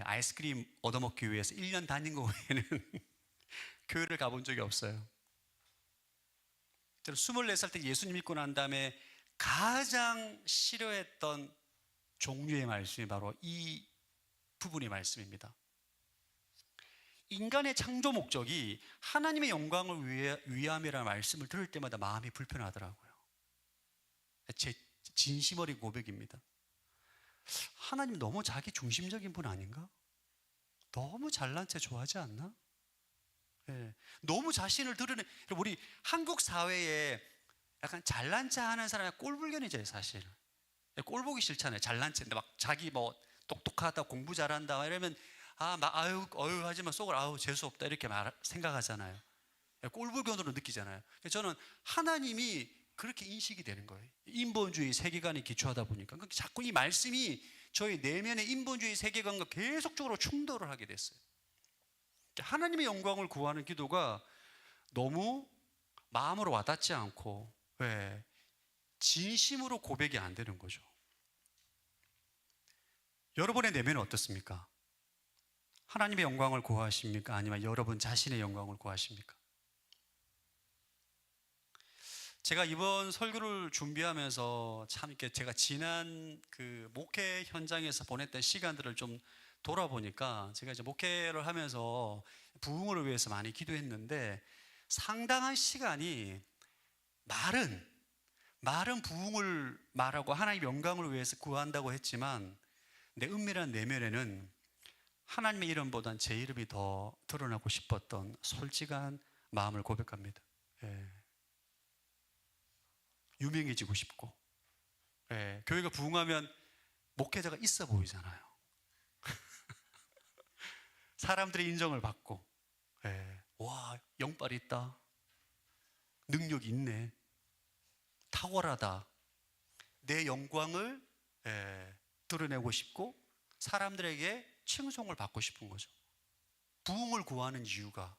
아이스크림 얻어먹기 위해서 1년 다닌 거 외에는 교회를 가본 적이 없어요. 저는 24살 때 예수님 믿고 난 다음에 가장 싫어했던 종류의 말씀이 바로 이 부분의 말씀입니다. 인간의 창조 목적이 하나님의 영광을 위함이라는 말씀을 들을 때마다 마음이 불편하더라고요. 제 진심 어린 고백입니다. 하나님 너무 자기 중심적인 분 아닌가? 너무 잘난 체 좋아하지 않나? 네. 너무 자신을 드러내. 우리 한국 사회에 약간 잘난 체 하는 사람이 꼴불견이죠, 사실. 꼴 보기 싫잖아요. 잘난 체인데 막 자기 뭐 똑똑하다, 공부 잘한다 이러면 아유 하지만 속으로 재수 없다 이렇게 생각하잖아요. 꼴불견으로 느끼잖아요. 저는 하나님이 그렇게 인식이 되는 거예요. 인본주의 세계관에 기초하다 보니까 자꾸 이 말씀이 저희 내면의 인본주의 세계관과 계속적으로 충돌을 하게 됐어요. 하나님의 영광을 구하는 기도가 너무 마음으로 와닿지 않고 진심으로 고백이 안 되는 거죠. 여러분의 내면은 어떻습니까? 하나님의 영광을 구하십니까? 아니면 여러분 자신의 영광을 구하십니까? 제가 이번 설교를 준비하면서 참 이렇게 제가 지난 그 목회 현장에서 보냈던 시간들을 좀 돌아보니까 제가 이제 목회를 하면서 부흥을 위해서 많이 기도했는데 상당한 시간이 말은 부흥을 말하고 하나님의 영광을 위해서 구한다고 했지만 내 은밀한 내면에는 하나님의 이름보단 제 이름이 더 드러나고 싶었던 솔직한 마음을 고백합니다. 유명해지고 싶고 교회가 부흥하면 목회자가 있어 보이잖아요. 사람들의 인정을 받고 와 영빨이 있다, 능력이 있네, 탁월하다, 내 영광을 드러내고 싶고 사람들에게 칭송을 받고 싶은 거죠. 부흥을 구하는 이유가.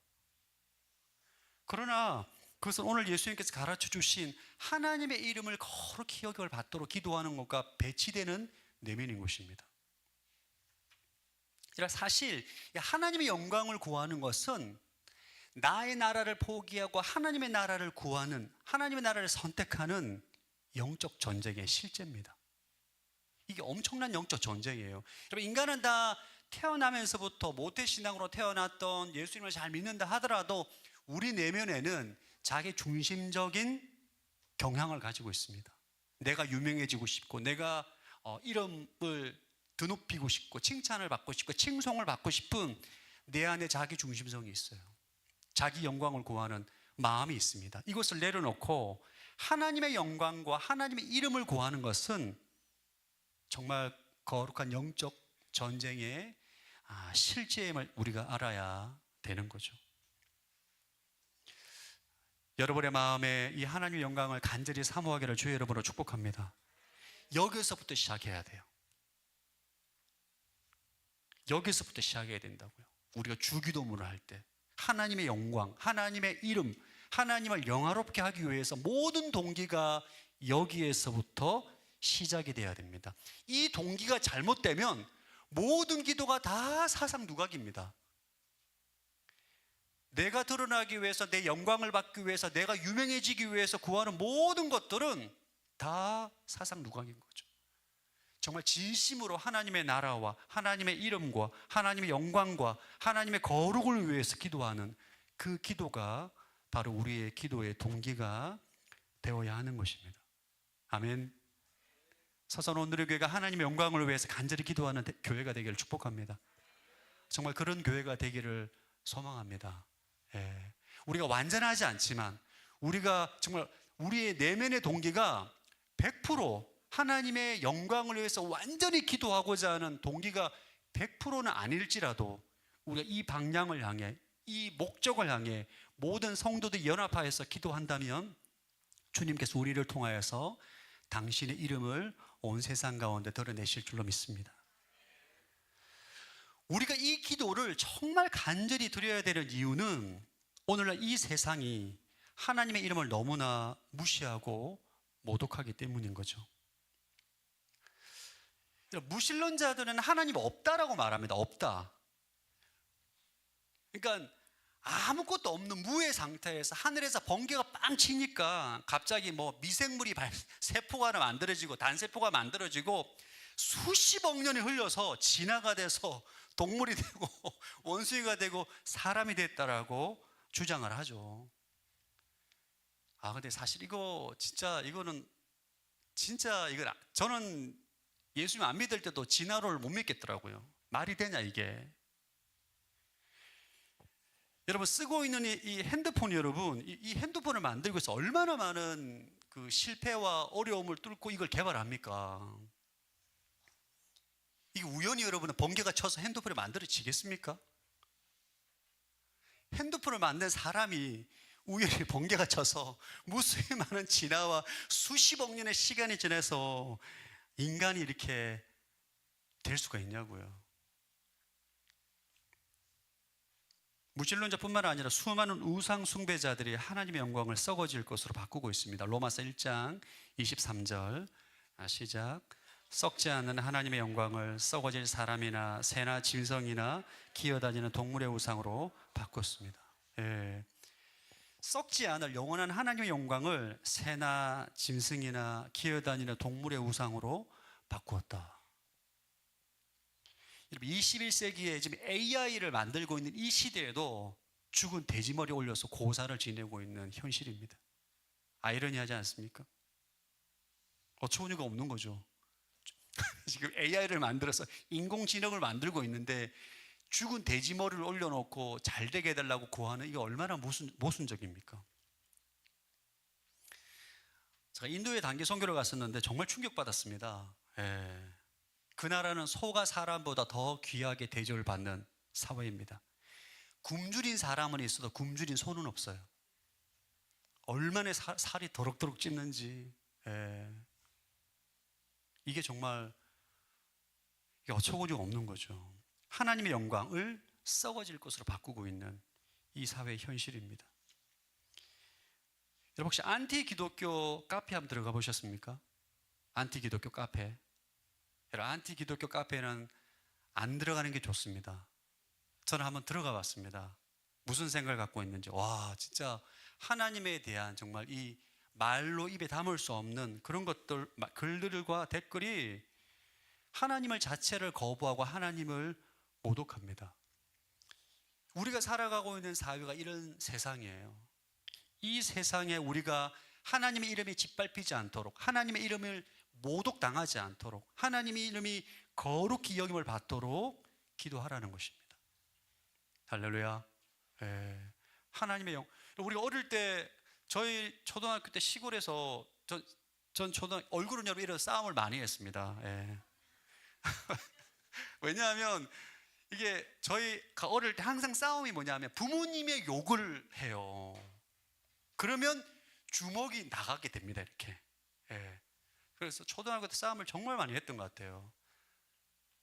그러나 그것은 오늘 예수님께서 가르쳐 주신 하나님의 이름을 거룩히 여김을 받도록 기도하는 것과 배치되는 내면인 것입니다. 사실 하나님의 영광을 구하는 것은 나의 나라를 포기하고 하나님의 나라를 구하는, 하나님의 나라를 선택하는 영적 전쟁의 실제입니다. 이게 엄청난 영적 전쟁이에요. 여러분, 인간은 다 태어나면서부터 모태신앙으로 태어났던 예수님을 잘 믿는다 하더라도 우리 내면에는 자기 중심적인 경향을 가지고 있습니다. 내가 유명해지고 싶고, 내가 이름을 드높이고 싶고, 칭찬을 받고 싶고, 칭송을 받고 싶은 내 안에 자기 중심성이 있어요. 자기 영광을 구하는 마음이 있습니다. 이것을 내려놓고 하나님의 영광과 하나님의 이름을 구하는 것은 정말 거룩한 영적 전쟁의 실제임을 우리가 알아야 되는 거죠. 여러분의 마음에 이 하나님의 영광을 간절히 사모하기를 주의 이름으로 축복합니다. 여기서부터 시작해야 돼요. 여기서부터 시작해야 된다고요. 우리가 주기도문을 할 때 하나님의 영광, 하나님의 이름, 하나님을 영화롭게 하기 위해서 모든 동기가 여기에서부터 시작이 돼야 됩니다. 이 동기가 잘못되면 모든 기도가 다 사상 누각입니다. 내가 드러나기 위해서, 내 영광을 받기 위해서, 내가 유명해지기 위해서 구하는 모든 것들은 다 사상 누각인 거죠. 정말 진심으로 하나님의 나라와 하나님의 이름과 하나님의 영광과 하나님의 거룩을 위해서 기도하는 그 기도가 바로 우리의 기도의 동기가 되어야 하는 것입니다. 아멘. 서선 오늘의 교회가 하나님의 영광을 위해서 간절히 기도하는 교회가 되기를 축복합니다. 정말 그런 교회가 되기를 소망합니다. 우리가 완전하지 않지만 우리가 정말 우리의 내면의 동기가 100% 하나님의 영광을 위해서 완전히 기도하고자 하는 동기가 100%는 아닐지라도 우리가 이 방향을 향해, 이 목적을 향해 모든 성도들이 연합하여서 기도한다면 주님께서 우리를 통하여서 당신의 이름을 온 세상 가운데 드러내실 줄로 믿습니다. 우리가 이 기도를 정말 간절히 드려야 되는 이유는 오늘날 이 세상이 하나님의 이름을 너무나 무시하고 모독하기 때문인 거죠. 무신론자들은 하나님 없다라고 말합니다. 없다. 그러니까 아무것도 없는 무의 상태에서 하늘에서 번개가 빵 치니까 갑자기 뭐 미생물이 세포가 만들어지고 단세포가 만들어지고 수십억 년이 흘려서 진화가 돼서 동물이 되고 원숭이가 되고 사람이 됐다라고 주장을 하죠. 근데 사실 이거는 저는 예수님 안 믿을 때도 진화론을 못 믿겠더라고요. 말이 되냐 이게. 여러분 쓰고 있는 이 핸드폰, 여러분 이 핸드폰을 만들고 있어 얼마나 많은 그 실패와 어려움을 뚫고 이걸 개발합니까? 이게 우연히 여러분은 번개가 쳐서 핸드폰이 만들어지겠습니까? 핸드폰을 만든 사람이 우연히 번개가 쳐서 무수히 많은 진화와 수십억 년의 시간이 지나서 인간이 이렇게 될 수가 있냐고요. 무신론자뿐만 아니라 수많은 우상 숭배자들이 하나님의 영광을 썩어질 것으로 바꾸고 있습니다. 로마서 1장 23절 시작. 썩지 않는 하나님의 영광을 썩어질 사람이나 새나 짐승이나 기어다니는 동물의 우상으로 바꿨습니다. 예. 썩지 않을 영원한 하나님의 영광을 새나 짐승이나 기어다니는 동물의 우상으로 바꾸었다. 21세기에 지금 AI를 만들고 있는 이 시대에도 죽은 돼지머리 올려서 고사를 지내고 있는 현실입니다. 아이러니하지 않습니까? 어처구니가 없는 거죠. 지금 AI를 만들어서 인공지능을 만들고 있는데 죽은 돼지머리를 올려놓고 잘 되게 해달라고 구하는 이게 얼마나 모순적입니까? 제가 인도에 단기 선교를 갔었는데 정말 충격받았습니다. 그 나라는 소가 사람보다 더 귀하게 대접을 받는 사회입니다. 굶주린 사람은 있어도 굶주린 소는 없어요. 얼마나 살이 더럭더럭 찢는지. 이게 정말 이게 어처구니가 없는 거죠. 하나님의 영광을 썩어질 것으로 바꾸고 있는 이 사회의 현실입니다. 여러분 혹시 안티 기독교 카페 한번 들어가 보셨습니까? 안티 기독교 카페. 여러분 안티 기독교 카페는 안 들어가는 게 좋습니다. 저는 한번 들어가 봤습니다. 무슨 생각을 갖고 있는지. 와, 진짜 하나님에 대한 정말 이 말로 입에 담을 수 없는 그런 것들, 글들과 댓글이 하나님을 자체를 거부하고 하나님을 모독합니다. 우리가 살아가고 있는 사회가 이런 세상이에요. 이 세상에 우리가 하나님의 이름이 짓밟히지 않도록, 하나님의 이름을 모독당하지 않도록, 하나님의 이름이 거룩히 여김을 받도록 기도하라는 것입니다. 할렐루야. 하나님의 영. 우리가 어릴 때 저희 초등학교 때 시골에서 전 얼굴은 여러분 이런 싸움을 많이 했습니다. 왜냐하면 이게 저희가 어릴 때 항상 싸움이 뭐냐면 부모님의 욕을 해요. 그러면 주먹이 나가게 됩니다. 이렇게. 그래서 초등학교 때 싸움을 정말 많이 했던 것 같아요.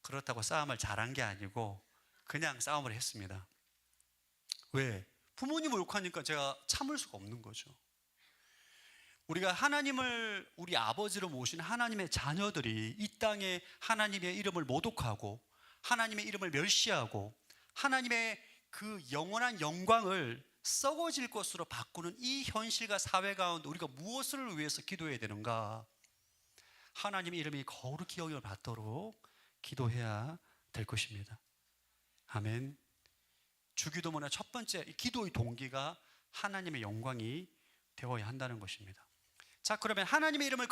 그렇다고 싸움을 잘한 게 아니고 그냥 싸움을 했습니다. 왜? 부모님을 욕하니까 제가 참을 수가 없는 거죠. 우리가 하나님을 우리 아버지로 모신 하나님의 자녀들이 이 땅에 하나님의 이름을 모독하고 하나님의 이름을 멸시하고 하나님의 그 영원한 영광을 썩어질 것으로 바꾸는 이 현실과 사회 가운데 우리가 무엇을 위해서 기도해야 되는가? 하나님의 이름이 거룩히 여김을 받도록 기도해야 될 것입니다. 아멘. 주기도문의 첫 번째 기도의 동기가 하나님의 영광이 되어야 한다는 것입니다. 자, 그러면 하나님의 이름을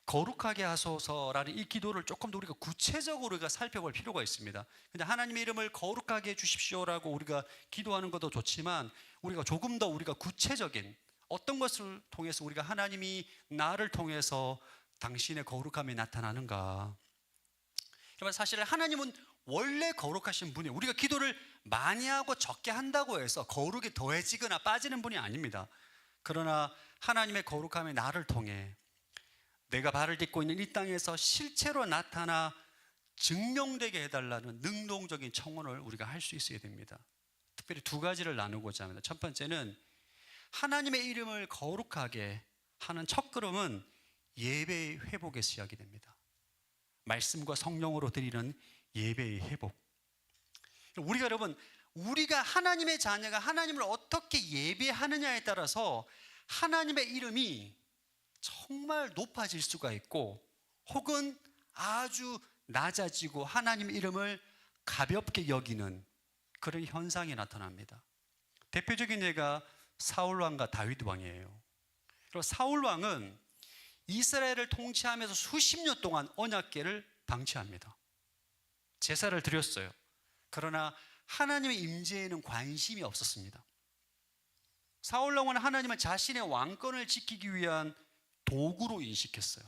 거룩하게 하소서라는 이 기도를 조금 더 우리가 구체적으로 우리가 살펴볼 필요가 있습니다. 근데 하나님의 이름을 거룩하게 해 주십시오라고 우리가 기도하는 것도 좋지만 우리가 조금 더 우리가 구체적인 어떤 것을 통해서 우리가 하나님이 나를 통해서 당신의 거룩함이 나타나는가. 그러면 사실 하나님은 원래 거룩하신 분이에요. 우리가 기도를 많이 하고 적게 한다고 해서 거룩이 더해지거나 빠지는 분이 아닙니다. 그러나 하나님의 거룩함이 나를 통해 내가 발을 딛고 있는 이 땅에서 실체로 나타나 증명되게 해달라는 능동적인 청원을 우리가 할 수 있어야 됩니다. 특별히 두 가지를 나누고자 합니다. 첫 번째는 하나님의 이름을 거룩하게 하는 첫걸음은 예배의 회복에 시작이 됩니다. 말씀과 성령으로 드리는 예배의 회복. 우리가 여러분, 우리가 하나님의 자녀가 하나님을 어떻게 예배하느냐에 따라서 하나님의 이름이 정말 높아질 수가 있고, 혹은 아주 낮아지고 하나님의 이름을 가볍게 여기는 그런 현상이 나타납니다. 대표적인 예가 사울 왕과 다윗 왕이에요. 그리고 사울 왕은 이스라엘을 통치하면서 수십 년 동안 언약궤를 방치합니다. 제사를 드렸어요. 그러나 하나님의 임재에는 관심이 없었습니다. 사울 왕은 하나님을 자신의 왕권을 지키기 위한 도구로 인식했어요.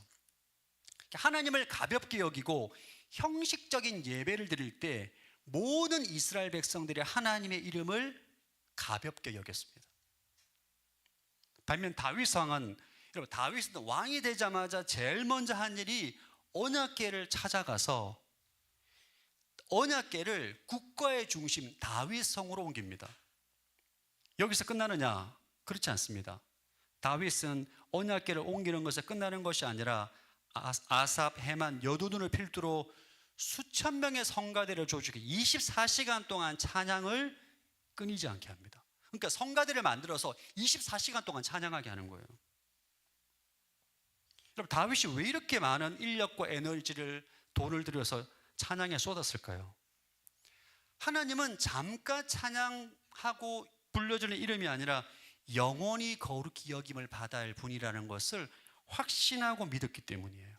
하나님을 가볍게 여기고 형식적인 예배를 드릴 때 모든 이스라엘 백성들이 하나님의 이름을 가볍게 여겼습니다. 반면 다윗 왕은, 여러분, 다윗은 왕이 되자마자 제일 먼저 한 일이 언약궤를 찾아가서 언약궤를 국가의 중심 다윗 성으로 옮깁니다. 여기서 끝나느냐? 그렇지 않습니다. 다윗은 언약궤를 옮기는 것에 끝나는 것이 아니라 아삽, 헤만, 여두둔을 필두로 수천 명의 성가대를 조직해 24시간 동안 찬양을 끊이지 않게 합니다. 그러니까 성가대를 만들어서 24시간 동안 찬양하게 하는 거예요. 여러분, 다윗이 왜 이렇게 많은 인력과 에너지를, 돈을 들여서 찬양에 쏟았을까요? 하나님은 잠깐 찬양하고 불려주는 이름이 아니라 영원히 거룩히 여김을 받아야 할 분이라는 것을 확신하고 믿었기 때문이에요.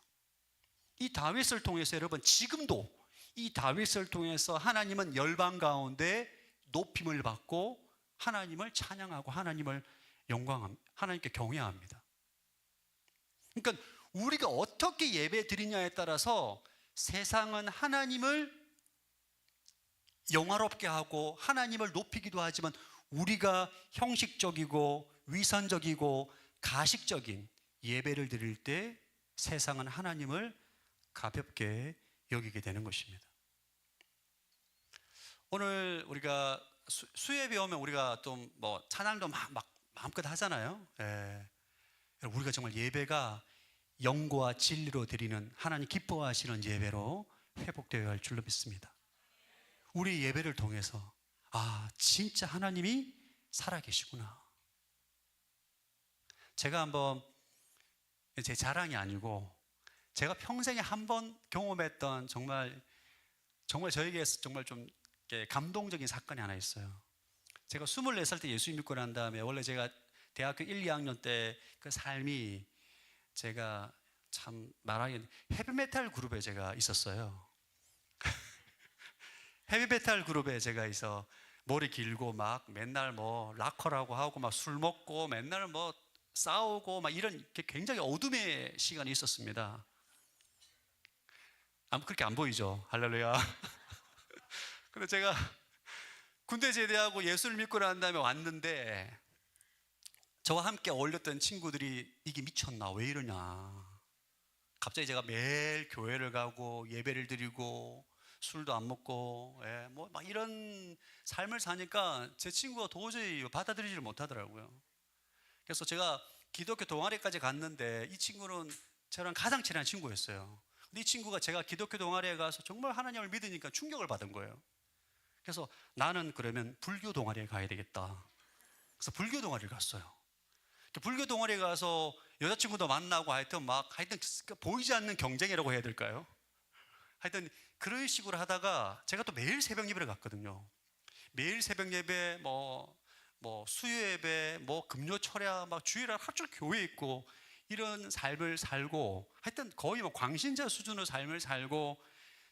이 다윗을 통해서 여러분, 지금도 이 다윗을 통해서 하나님은 열방 가운데 높임을 받고 하나님을 찬양하고 하나님을 하나님께 경외합니다. 그러니까 우리가 어떻게 예배 드리냐에 따라서 세상은 하나님을 영화롭게 하고 하나님을 높이기도 하지만, 우리가 형식적이고 위선적이고 가식적인 예배를 드릴 때 세상은 하나님을 가볍게 여기게 되는 것입니다. 오늘 우리가 수예배 오면 우리가 좀 뭐 찬양도 막 마음껏 하잖아요. 예. 우리가 정말 예배가 영과 진리로 드리는, 하나님 기뻐하시는 예배로 회복되어야 할 줄로 믿습니다. 우리 예배를 통해서 진짜 하나님이 살아계시구나. 제가 한번, 제 자랑이 아니고 제가 평생에 한 번 경험했던 정말 저에게서 정말 좀 감동적인 사건이 하나 있어요. 제가 24살 때 예수 믿고 난 다음에, 원래 제가 대학교 1, 2학년 때 그 삶이, 제가 참 말하기, 헤비메탈 그룹에 제가 있었어요. 헤비메탈 그룹에 제가 있어 머리 길고 막 맨날 뭐 락커라고 하고 막 술 먹고 맨날 뭐 싸우고 막 이런 굉장히 어둠의 시간이 있었습니다. 그렇게 안 보이죠? 할렐루야. 근데 제가 군대 제대하고 예수를 믿고 난 다음에 왔는데, 저와 함께 어울렸던 친구들이 이게 미쳤나, 왜 이러냐. 갑자기 제가 매일 교회를 가고 예배를 드리고 술도 안 먹고 뭐 막 이런 삶을 사니까 제 친구가 도저히 받아들이지를 못하더라고요. 그래서 제가 기독교 동아리까지 갔는데, 이 친구는 저랑 가장 친한 친구였어요. 근데 이 친구가 제가 기독교 동아리에 가서 정말 하나님을 믿으니까 충격을 받은 거예요. 그래서 나는 그러면 불교 동아리에 가야 되겠다. 그래서 불교 동아리를 갔어요. 불교 동아리에 가서 여자친구도 만나고 하여튼 보이지 않는 경쟁이라고 해야 될까요? 하여튼 그런 식으로 하다가 제가 또 매일 새벽 예배를 갔거든요. 매일 새벽 예배, 뭐 수요 예배, 뭐 금요 철야, 막 주일날 하루 종일 교회에 있고 이런 삶을 살고, 하여튼 거의 뭐 광신자 수준의 삶을 살고,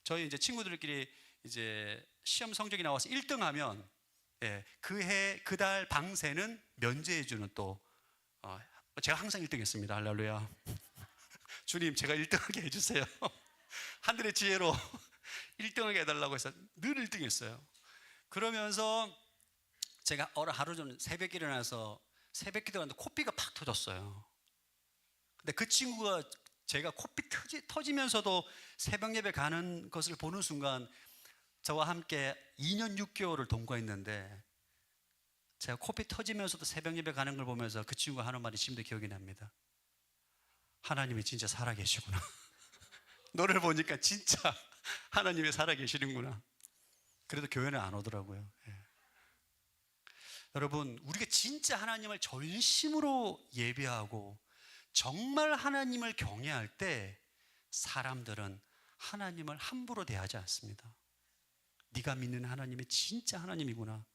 저희 이제 친구들끼리 이제 시험 성적이 나와서 1등하면 그달 방새는 면제해주는, 또 제가 항상 1등했습니다. 할렐루야. 주님, 제가 1등하게 해주세요. 하늘의 지혜로 1등하게 해달라고 해서 늘 1등했어요. 그러면서 제가 하루 좀 새벽에 일어나서 새벽 기도하는데 코피가 팍 터졌어요. 근데 그 친구가 제가 코피 터지면서도 새벽 예배 가는 것을 보는 순간 저와 함께 2년 6개월을 동거했는데 제가 코피 터지면서도 새벽 예배 가는 걸 보면서 그 친구가 하는 말이 지금도 기억이 납니다. 하나님이 진짜 살아계시구나. 너를 보니까 진짜 하나님이 살아계시는구나. 그래도 교회는 안 오더라고요. 예. 여러분, 우리가 진짜 하나님을 전심으로 예배하고 정말 하나님을 경외할 때 사람들은 하나님을 함부로 대하지 않습니다. 네가 믿는 하나님이 진짜 하나님이구나.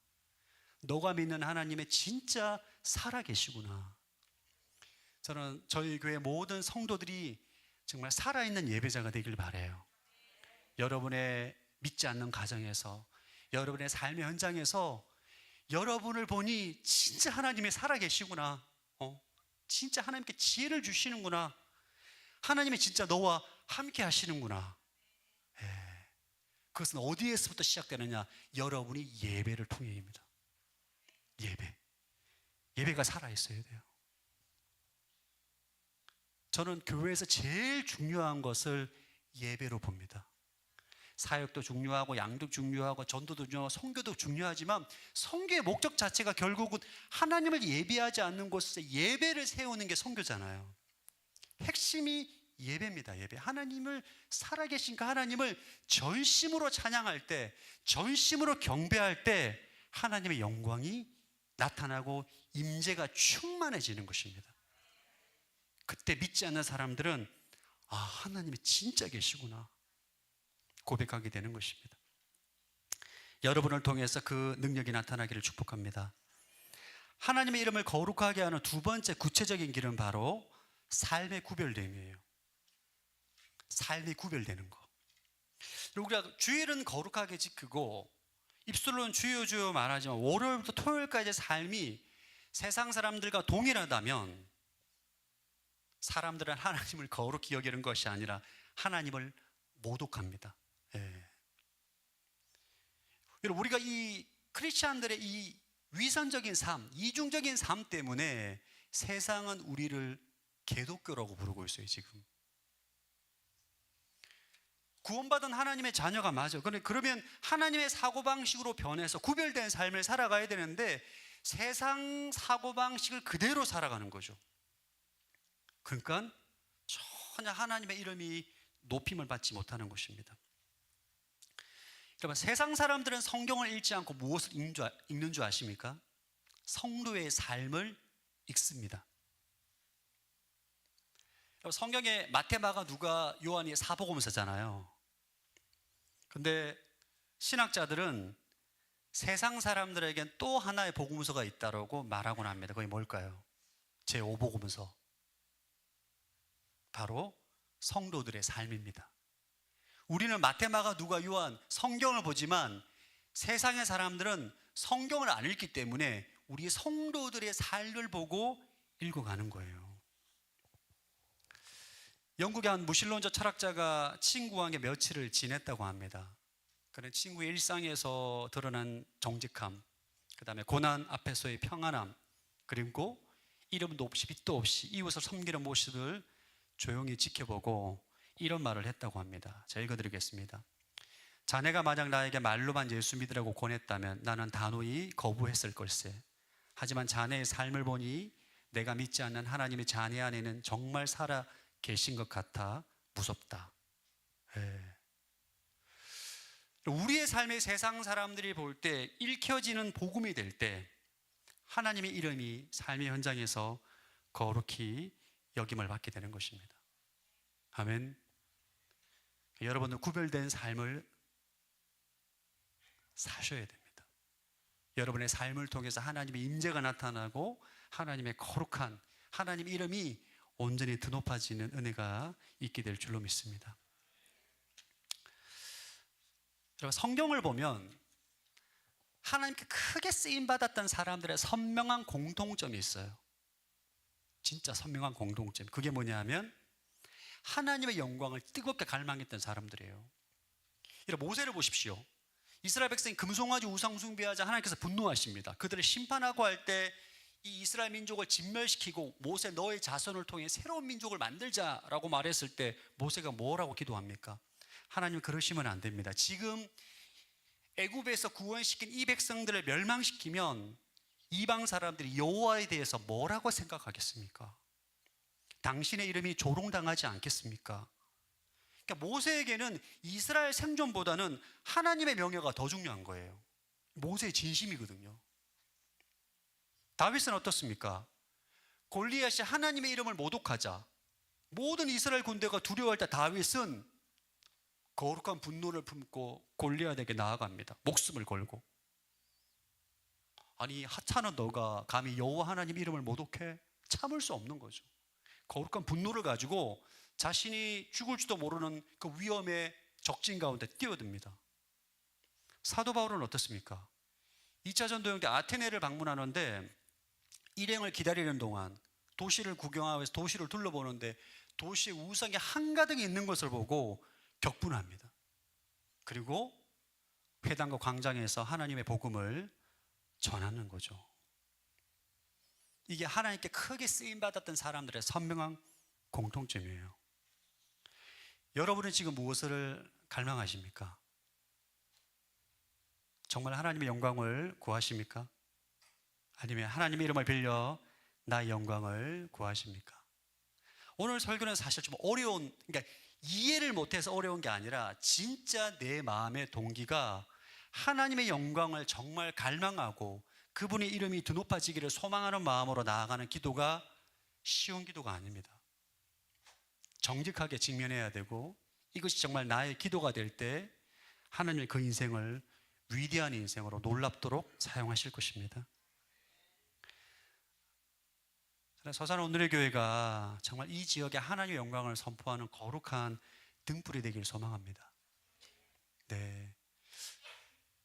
너가 믿는 하나님이 진짜 살아계시구나. 저는 저희 교회 모든 성도들이 정말 살아있는 예배자가 되길 바라요. 여러분의 믿지 않는 가정에서, 여러분의 삶의 현장에서 여러분을 보니 진짜 하나님이 살아계시구나. 진짜 하나님께 지혜를 주시는구나. 하나님이 진짜 너와 함께 하시는구나. 그것은 어디에서부터 시작되느냐? 여러분이 예배를 통해입니다. 예배가 살아있어야 돼요. 저는 교회에서 제일 중요한 것을 예배로 봅니다. 사역도 중요하고 양도 중요하고 전도도 중요하고 선교도 중요하지만 선교의 목적 자체가 결국은 하나님을 예배하지 않는 곳에서 예배를 세우는 게 선교잖아요. 핵심이 예배입니다. 예배. 하나님을 살아계신 그 하나님을 전심으로 찬양할 때, 전심으로 경배할 때 하나님의 영광이 나타나고 임재가 충만해지는 것입니다. 그때 믿지 않는 사람들은 아, 하나님이 진짜 계시구나 고백하게 되는 것입니다. 여러분을 통해서 그 능력이 나타나기를 축복합니다. 하나님의 이름을 거룩하게 하는 두 번째 구체적인 길은 바로 삶의 구별됨이에요. 삶이 구별되는 거. 우리가 주일은 거룩하게 지키고 입술로는 주여 주여 말하지만 월요일부터 토요일까지의 삶이 세상 사람들과 동일하다면 사람들은 하나님을 거룩히 여기는 것이 아니라 하나님을 모독합니다. 여러분, 우리가 이 크리스찬들의 이 위선적인 삶, 이중적인 삶 때문에 세상은 우리를 개독교라고 부르고 있어요. 지금 구원받은 하나님의 자녀가 맞아. 그러면 하나님의 사고방식으로 변해서 구별된 삶을 살아가야 되는데 세상 사고방식을 그대로 살아가는 거죠. 그러니까 전혀 하나님의 이름이 높임을 받지 못하는 것입니다. 여러분, 세상 사람들은 성경을 읽지 않고 무엇을 읽는 줄 아십니까? 성도의 삶을 읽습니다. 성경에 마태, 마가, 누가, 요한이 사복음서잖아요. 근데 신학자들은 세상 사람들에겐 또 하나의 복음서가 있다고 말하곤 합니다. 그게 뭘까요? 제5복음서. 바로 성도들의 삶입니다. 우리는 마태, 마가, 누가, 요한 성경을 보지만 세상의 사람들은 성경을 안 읽기 때문에 우리 성도들의 삶을 보고 읽어가는 거예요. 영국의 한 무신론자 철학자가 친구와 함께 며칠을 지냈다고 합니다. 그런 친구의 일상에서 드러난 정직함, 그 다음에 고난 앞에서의 평안함, 그리고 이름도 없이 빛도 없이 이웃을 섬기는 모습을 조용히 지켜보고 이런 말을 했다고 합니다. 제가 읽어드리겠습니다. 자네가 만약 나에게 말로만 예수 믿으라고 권했다면 나는 단호히 거부했을 걸세. 하지만 자네의 삶을 보니 내가 믿지 않는 하나님의 자네 안에는 정말 살아 계신 것 같아 무섭다. 우리의 삶의 세상 사람들이 볼 때 읽혀지는 복음이 될 때 하나님의 이름이 삶의 현장에서 거룩히 여김을 받게 되는 것입니다. 아멘. 여러분은 구별된 삶을 사셔야 됩니다. 여러분의 삶을 통해서 하나님의 임재가 나타나고 하나님의 거룩한 하나님 이름이 온전히 드높아지는 은혜가 있게 될 줄로 믿습니다. 여러분, 성경을 보면 하나님께 크게 쓰임받았던 사람들의 선명한 공통점이 있어요. 진짜 선명한 공통점. 그게 뭐냐 하면 하나님의 영광을 뜨겁게 갈망했던 사람들이에요. 여러분, 모세를 보십시오. 이스라엘 백성이 금송아지 우상 숭배하자 하나님께서 분노하십니다. 그들을 심판하고 할 때 이 이스라엘 민족을 진멸시키고 모세 너의 자손을 통해 새로운 민족을 만들자라고 말했을 때 모세가 뭐라고 기도합니까? 하나님 그러시면 안 됩니다. 지금 애굽에서 구원시킨 이 백성들을 멸망시키면 이방 사람들이 여호와에 대해서 뭐라고 생각하겠습니까? 당신의 이름이 조롱당하지 않겠습니까? 그러니까 모세에게는 이스라엘 생존보다는 하나님의 명예가 더 중요한 거예요. 모세의 진심이거든요. 다윗은 어떻습니까? 골리앗이 하나님의 이름을 모독하자 모든 이스라엘 군대가 두려워할 때 다윗은 거룩한 분노를 품고 골리앗에게 나아갑니다. 목숨을 걸고. 아니 하찮은 너가 감히 여호와 하나님 이름을 모독해? 참을 수 없는 거죠. 거룩한 분노를 가지고 자신이 죽을지도 모르는 그 위험의 적진 가운데 뛰어듭니다. 사도 바울은 어떻습니까? 2차 전도행 때 아테네를 방문하는데 일행을 기다리는 동안 도시를 구경하면서 도시를 둘러보는데 도시에 우상이 한가득 있는 것을 보고 격분합니다. 그리고 회당과 광장에서 하나님의 복음을 전하는 거죠. 이게 하나님께 크게 쓰임받았던 사람들의 선명한 공통점이에요. 여러분은 지금 무엇을 갈망하십니까? 정말 하나님의 영광을 구하십니까? 아니면 하나님의 이름을 빌려 나의 영광을 구하십니까? 오늘 설교는 사실 좀 어려운, 그러니까 이해를 못해서 어려운 게 아니라 진짜 내 마음의 동기가 하나님의 영광을 정말 갈망하고 그분의 이름이 드높아지기를 소망하는 마음으로 나아가는 기도가 쉬운 기도가 아닙니다. 정직하게 직면해야 되고 이것이 정말 나의 기도가 될 때 하나님이 그 인생을 위대한 인생으로 놀랍도록 사용하실 것입니다. 서산 오늘의 교회가 정말 이 지역에 하나님의 영광을 선포하는 거룩한 등불이 되길 소망합니다. 네.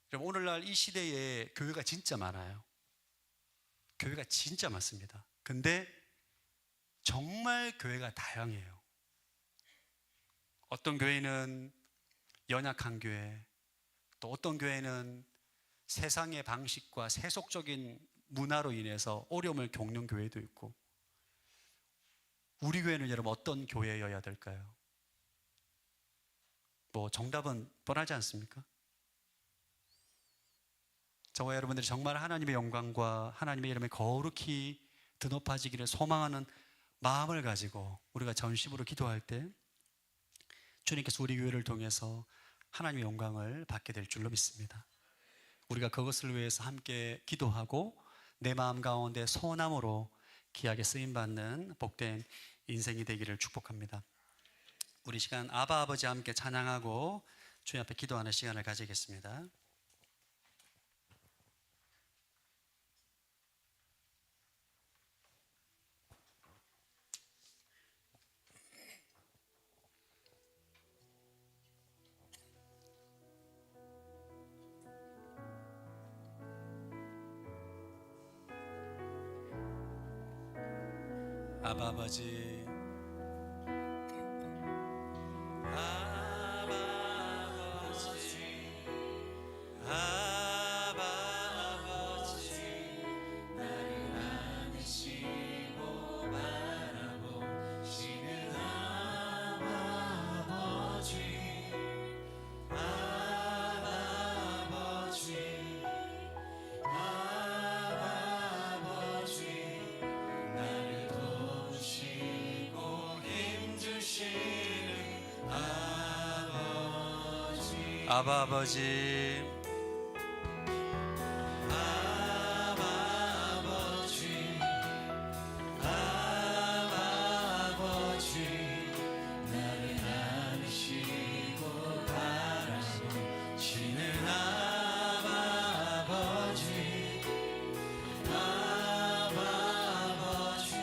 그럼 오늘날 이 시대에 교회가 진짜 많아요. 교회가 진짜 많습니다. 근데 정말 교회가 다양해요. 어떤 교회는 연약한 교회, 또 어떤 교회는 세상의 방식과 세속적인 문화로 인해서 어려움을 겪는 교회도 있고, 우리 교회는 여러분 어떤 교회여야 될까요? 뭐 정답은 뻔하지 않습니까? 저와 여러분들이 정말 하나님의 영광과 하나님의 이름에 거룩히 드높아지기를 소망하는 마음을 가지고 우리가 전심으로 기도할 때 주님께서 우리 교회를 통해서 하나님의 영광을 받게 될 줄로 믿습니다. 우리가 그것을 위해서 함께 기도하고 내 마음 가운데 소원함으로 귀하게 쓰임받는 복된 인생이 되기를 축복합니다. 우리 시간 아바 아버지 함께 찬양하고 주님 앞에 기도하는 시간을 가지겠습니다. 아바 아버지, 아바 아버지, 아바 아버지, 나를 안으시고 바라보시는 아바 아버지, 아바 아버지, 아바 아버지, 나를 도우시고 힘주시는 아버지, 아바 아버지, 아바 아버지, 아바 아버지, 나를 안으시고 바라보시는 아바 아버지, 아바 아버지,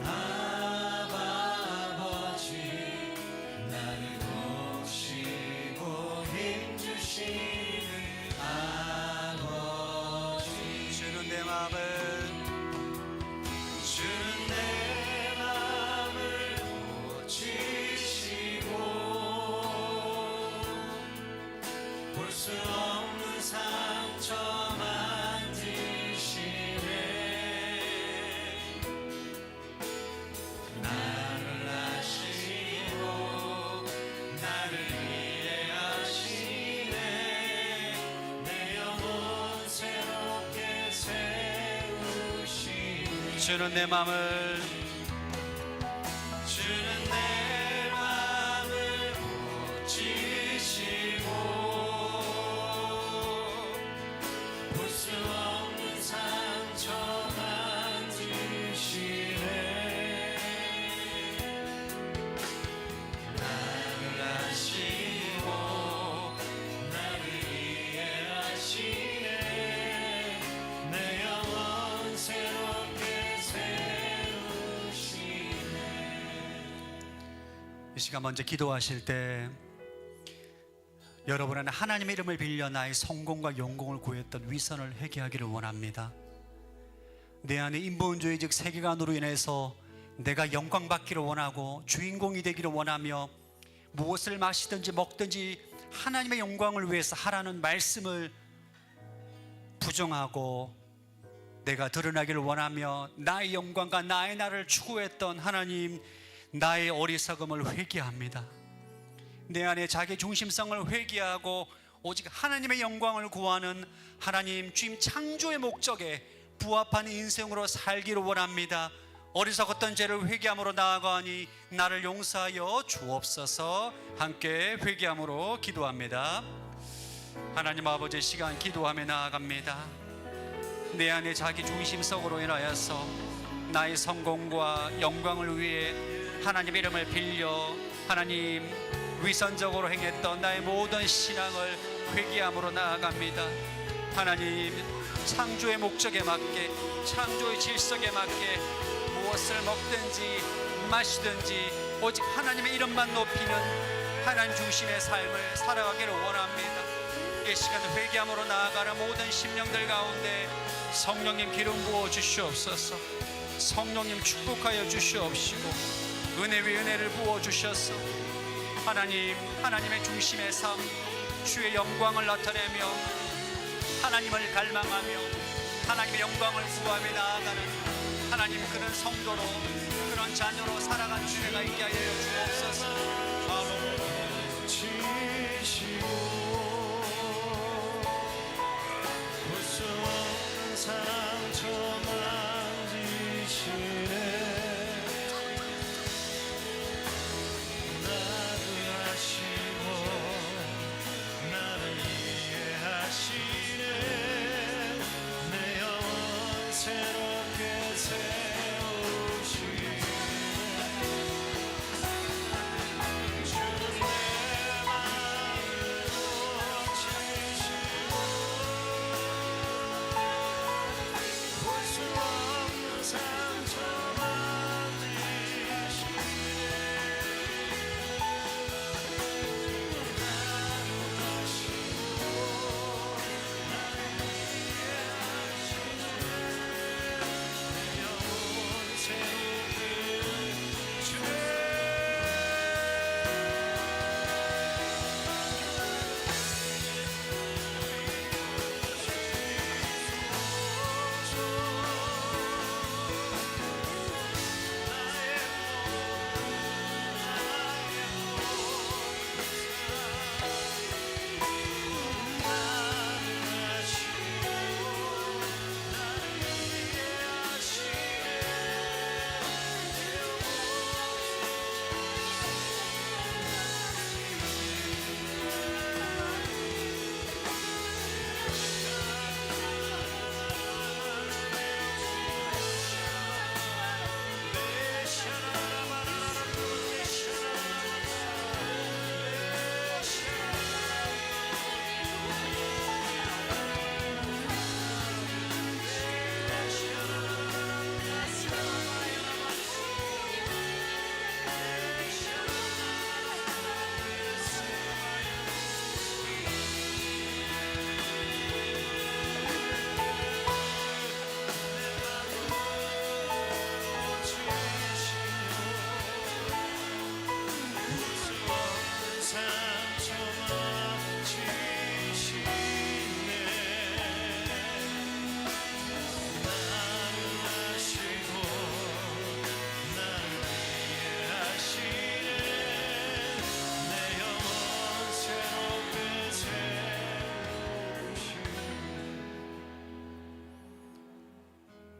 아바 아버지, 나를 도우시고 힘주시는 주는 내 맘을 고치시고 볼 수 없는 상처 만지시네. 나를 아시고 나를 이해하시네. 내 영혼 새롭게 세우시네. 이 시간 먼저 기도하실 때 여러분 안에 하나님의 이름을 빌려 나의 성공과 영광을 구했던 위선을 회개하기를 원합니다. 내 안에 인본주의적 세계관으로 인해서 내가 영광받기를 원하고 주인공이 되기를 원하며 무엇을 마시든지 먹든지 하나님의 영광을 위해서 하라는 말씀을 부정하고 내가 드러나기를 원하며 나의 영광과 나의 나를 추구했던 하나님, 나의 어리석음을 회개합니다. 내 안에 자기 중심성을 회개하고 오직 하나님의 영광을 구하는 하나님 주님 창조의 목적에 부합하는 인생으로 살기를 원합니다. 어리석었던 죄를 회개함으로 나아가니 나를 용서하여 주옵소서. 함께 회개함으로 기도합니다. 하나님 아버지, 시간 기도하며 나아갑니다. 내 안에 자기 중심성으로 인하여서 나의 성공과 영광을 위해 하나님의 이름을 빌려 하나님 위선적으로 행했던 나의 모든 신앙을 회개함으로 나아갑니다. 하나님, 창조의 목적에 맞게, 창조의 질서에 맞게 무엇을 먹든지 마시든지 오직 하나님의 이름만 높이는 하나님 중심의 삶을 살아가기를 원합니다. 이 시간 회개함으로 나아가는 모든 심령들 가운데 성령님 기름 부어 주시옵소서. 성령님 축복하여 주시옵시고 은혜 위 은혜를 부어 주셔서 하나님, 하나님의 중심의 삶, 주의 영광을 나타내며 하나님을 갈망하며 하나님의 영광을 구하며 나아가는 하나님, 그런 성도로, 그런 자녀로 살아가는 주가 있게 하여 주옵소서. 고치시고 볼 수 없는 상처 만지시네. 나를 아시고 나를 이해하시네. 내 영혼 새롭게 세우시네.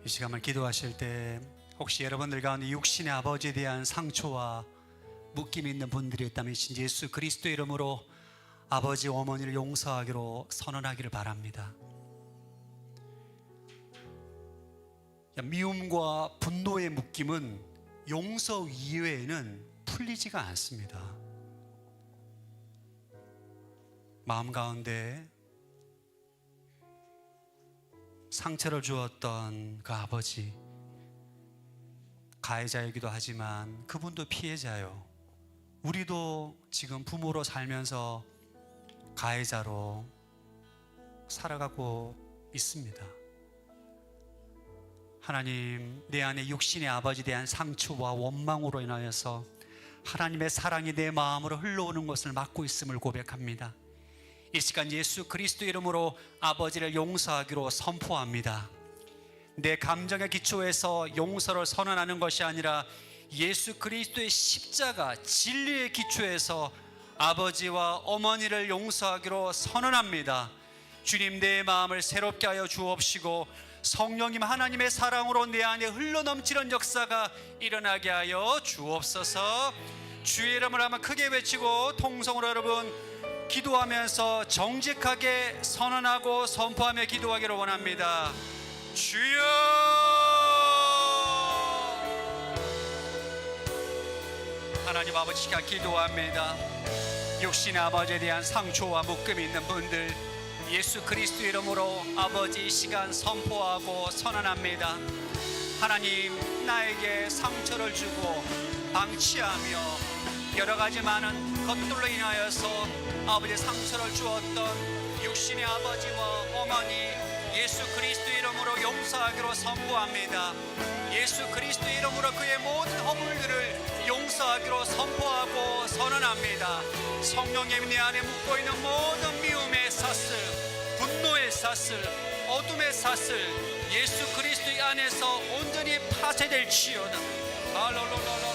이 시간만 기도하실 때 혹시 여러분들 가운데 육신의 아버지에 대한 상처와 묶임이 있는 분들이 있다면 진짜 예수 그리스도 이름으로 아버지 어머니를 용서하기로 선언하기를 바랍니다. 미움과 분노의 묶임은 용서 이외에는 풀리지가 않습니다. 마음 가운데 상처를 주었던 그 아버지, 가해자이기도 하지만 그분도 피해자요. 우리도 지금 부모로 살면서 가해자로 살아가고 있습니다. 하나님, 내 안에 육신의 아버지에 대한 상처와 원망으로 인하여서 하나님의 사랑이 내 마음으로 흘러오는 것을 막고 있음을 고백합니다. 이 시간 예수 그리스도 이름으로 아버지를 용서하기로 선포합니다. 내 감정의 기초에서 용서를 선언하는 것이 아니라 예수 그리스도의 십자가 진리의 기초에서 아버지와 어머니를 용서하기로 선언합니다. 주님, 내 마음을 새롭게 하여 주옵시고 성령님 하나님의 사랑으로 내 안에 흘러넘치는 역사가 일어나게 하여 주옵소서. 주의 이름을 한번 크게 외치고 통성으로 여러분 기도하면서 정직하게 선언하고 선포하며 기도하기를 원합니다. 주여, 하나님 아버지 시간 기도합니다. 육신의 아버지에 대한 상처와 묶음이 있는 분들 예수 그리스도 이름으로 아버지 이 시간 선포하고 선언합니다. 하나님, 나에게 상처를 주고 방치하며 여러 가지 많은 것들로 인하여서 아버지 상처를 주었던 육신의 아버지와 어머니 예수 그리스도 이름으로 용서하기로 선포합니다. 예수 그리스도 이름으로 그의 모든 허물들을 용서하기로 선포하고 선언합니다. 성령님, 내 안에 묻고 있는 모든 미움의 사슬, 분노의 사슬, 어둠의 사슬 예수 그리스도 안에서 온전히 파쇄될지어다. 할렐루야.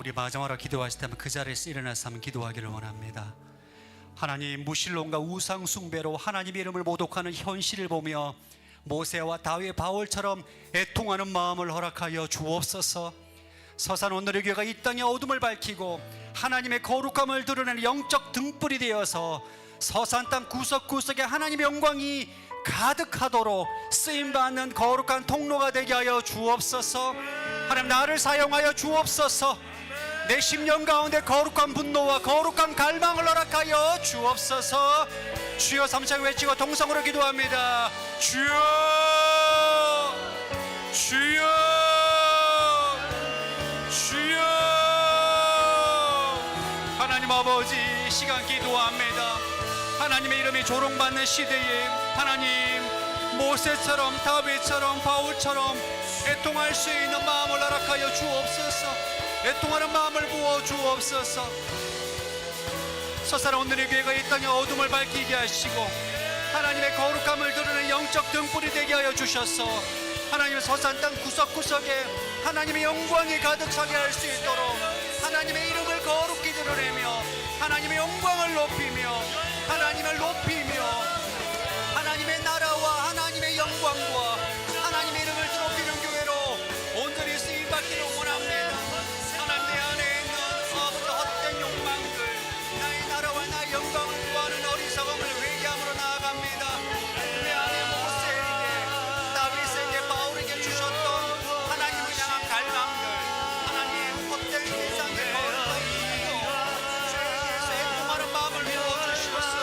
우리 마지막으로 기도하실 때면 그 자리에서 일어나서 한번 기도하기를 원합니다. 하나님, 무신론과 우상 숭배로 하나님의 이름을 모독하는 현실을 보며 모세와 다윗, 바울처럼 애통하는 마음을 허락하여 주옵소서. 서산 오늘의 교회가 이 땅의 어둠을 밝히고 하나님의 거룩함을 드러내는 영적 등불이 되어서 서산 땅 구석구석에 하나님의 영광이 가득하도록 쓰임받는 거룩한 통로가 되게 하여 주옵소서. 하나님, 나를 사용하여 주옵소서. 내 심령 가운데 거룩한 분노와 거룩한 갈망을 허락하여 주옵소서. 주여, 삼창 외치고 동성으로 기도합니다. 주여, 주여, 주여. 하나님 아버지, 이 시간 기도합니다. 하나님의 이름이 조롱받는 시대에 하나님, 모세처럼 다윗처럼 바울처럼 애통할 수 있는 마음을 허락하여 주옵소서. 애통하는 마음을 부어 주옵소서. 서산 오늘의 교회가 이 땅의 어둠을 밝히게 하시고 하나님의 거룩함을 드러내는 영적 등불이 되게 하여 주셔서 하나님의 서산 땅 구석구석에 하나님의 영광이 가득 차게 할 수 있도록 하나님의 이름을 거룩히 드러내며 하나님의 영광을 높이며 하나님을 높이며 하나님의 나라와 하나님의 영광과 하나님의 이름을 높이는 교회로 온전히 쓰임받기를 원합니다. 하나님, 내 안에 있는 헛된 욕망들, 나의 나라와 나의 영광을 구하는 어리석음을 회개함으로 나아갑니다. 내 안에 모세에게, 다윗에게, 바울에게 주셨던 하나님을 향한 갈망들, 하나님 헛된 세상의 거룩한 이유, 죄에 대해서 애통하는 마음을 부어주시옵소서.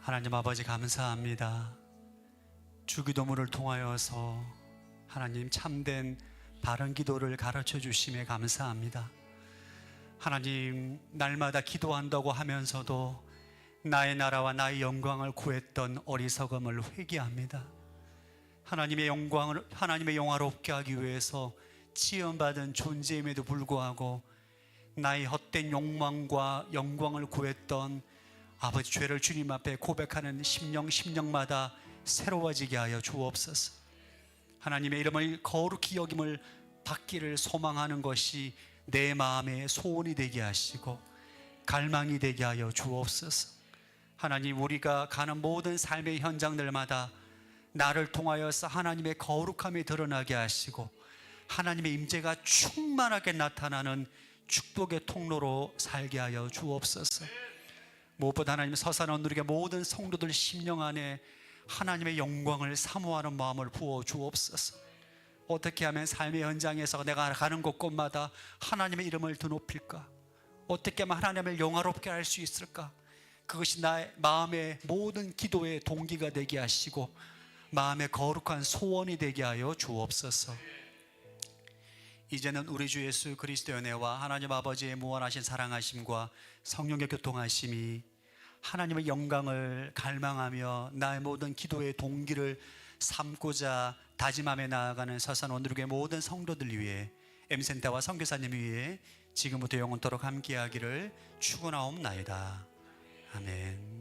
하나님 아버지 감사합니다. 주기도문을 통하여서 하나님 참된 바른 기도를 가르쳐 주심에 감사합니다. 하나님, 날마다 기도한다고 하면서도 나의 나라와 나의 영광을 구했던 어리석음을 회개합니다. 하나님의 영광을, 하나님의 영화롭게 하기 위해서 지원받은 존재임에도 불구하고 나의 헛된 욕망과 영광을 구했던 아버지 죄를 주님 앞에 고백하는 심령마다 새로워지게 하여 주옵소서. 하나님의 이름을 거룩히 여김을 받기를 소망하는 것이 내 마음의 소원이 되게 하시고 갈망이 되게 하여 주옵소서. 하나님, 우리가 가는 모든 삶의 현장들마다 나를 통하여서 하나님의 거룩함이 드러나게 하시고 하나님의 임재가 충만하게 나타나는 축복의 통로로 살게 하여 주옵소서. 무엇보다 하나님, 서산 언누리교 모든 성도들 심령 안에 하나님의 영광을 사모하는 마음을 부어 주옵소서. 어떻게 하면 삶의 현장에서 내가 가는 곳곳마다 하나님의 이름을 드높일까? 어떻게 하면 하나님을 영화롭게 할 수 있을까? 그것이 나의 마음의 모든 기도의 동기가 되게 하시고 마음의 거룩한 소원이 되게 하여 주옵소서. 이제는 우리 주 예수 그리스도의 은혜와 하나님 아버지의 무한하신 사랑하심과 성령의 교통하심이 하나님의 영광을 갈망하며 나의 모든 기도의 동기를 삼고자 다짐하며 나아가는 서산 원누리교회 모든 성도들 위해 M센터와 선교사님 위해 지금부터 영원토록 함께하기를 축원하옵나이다. 아멘.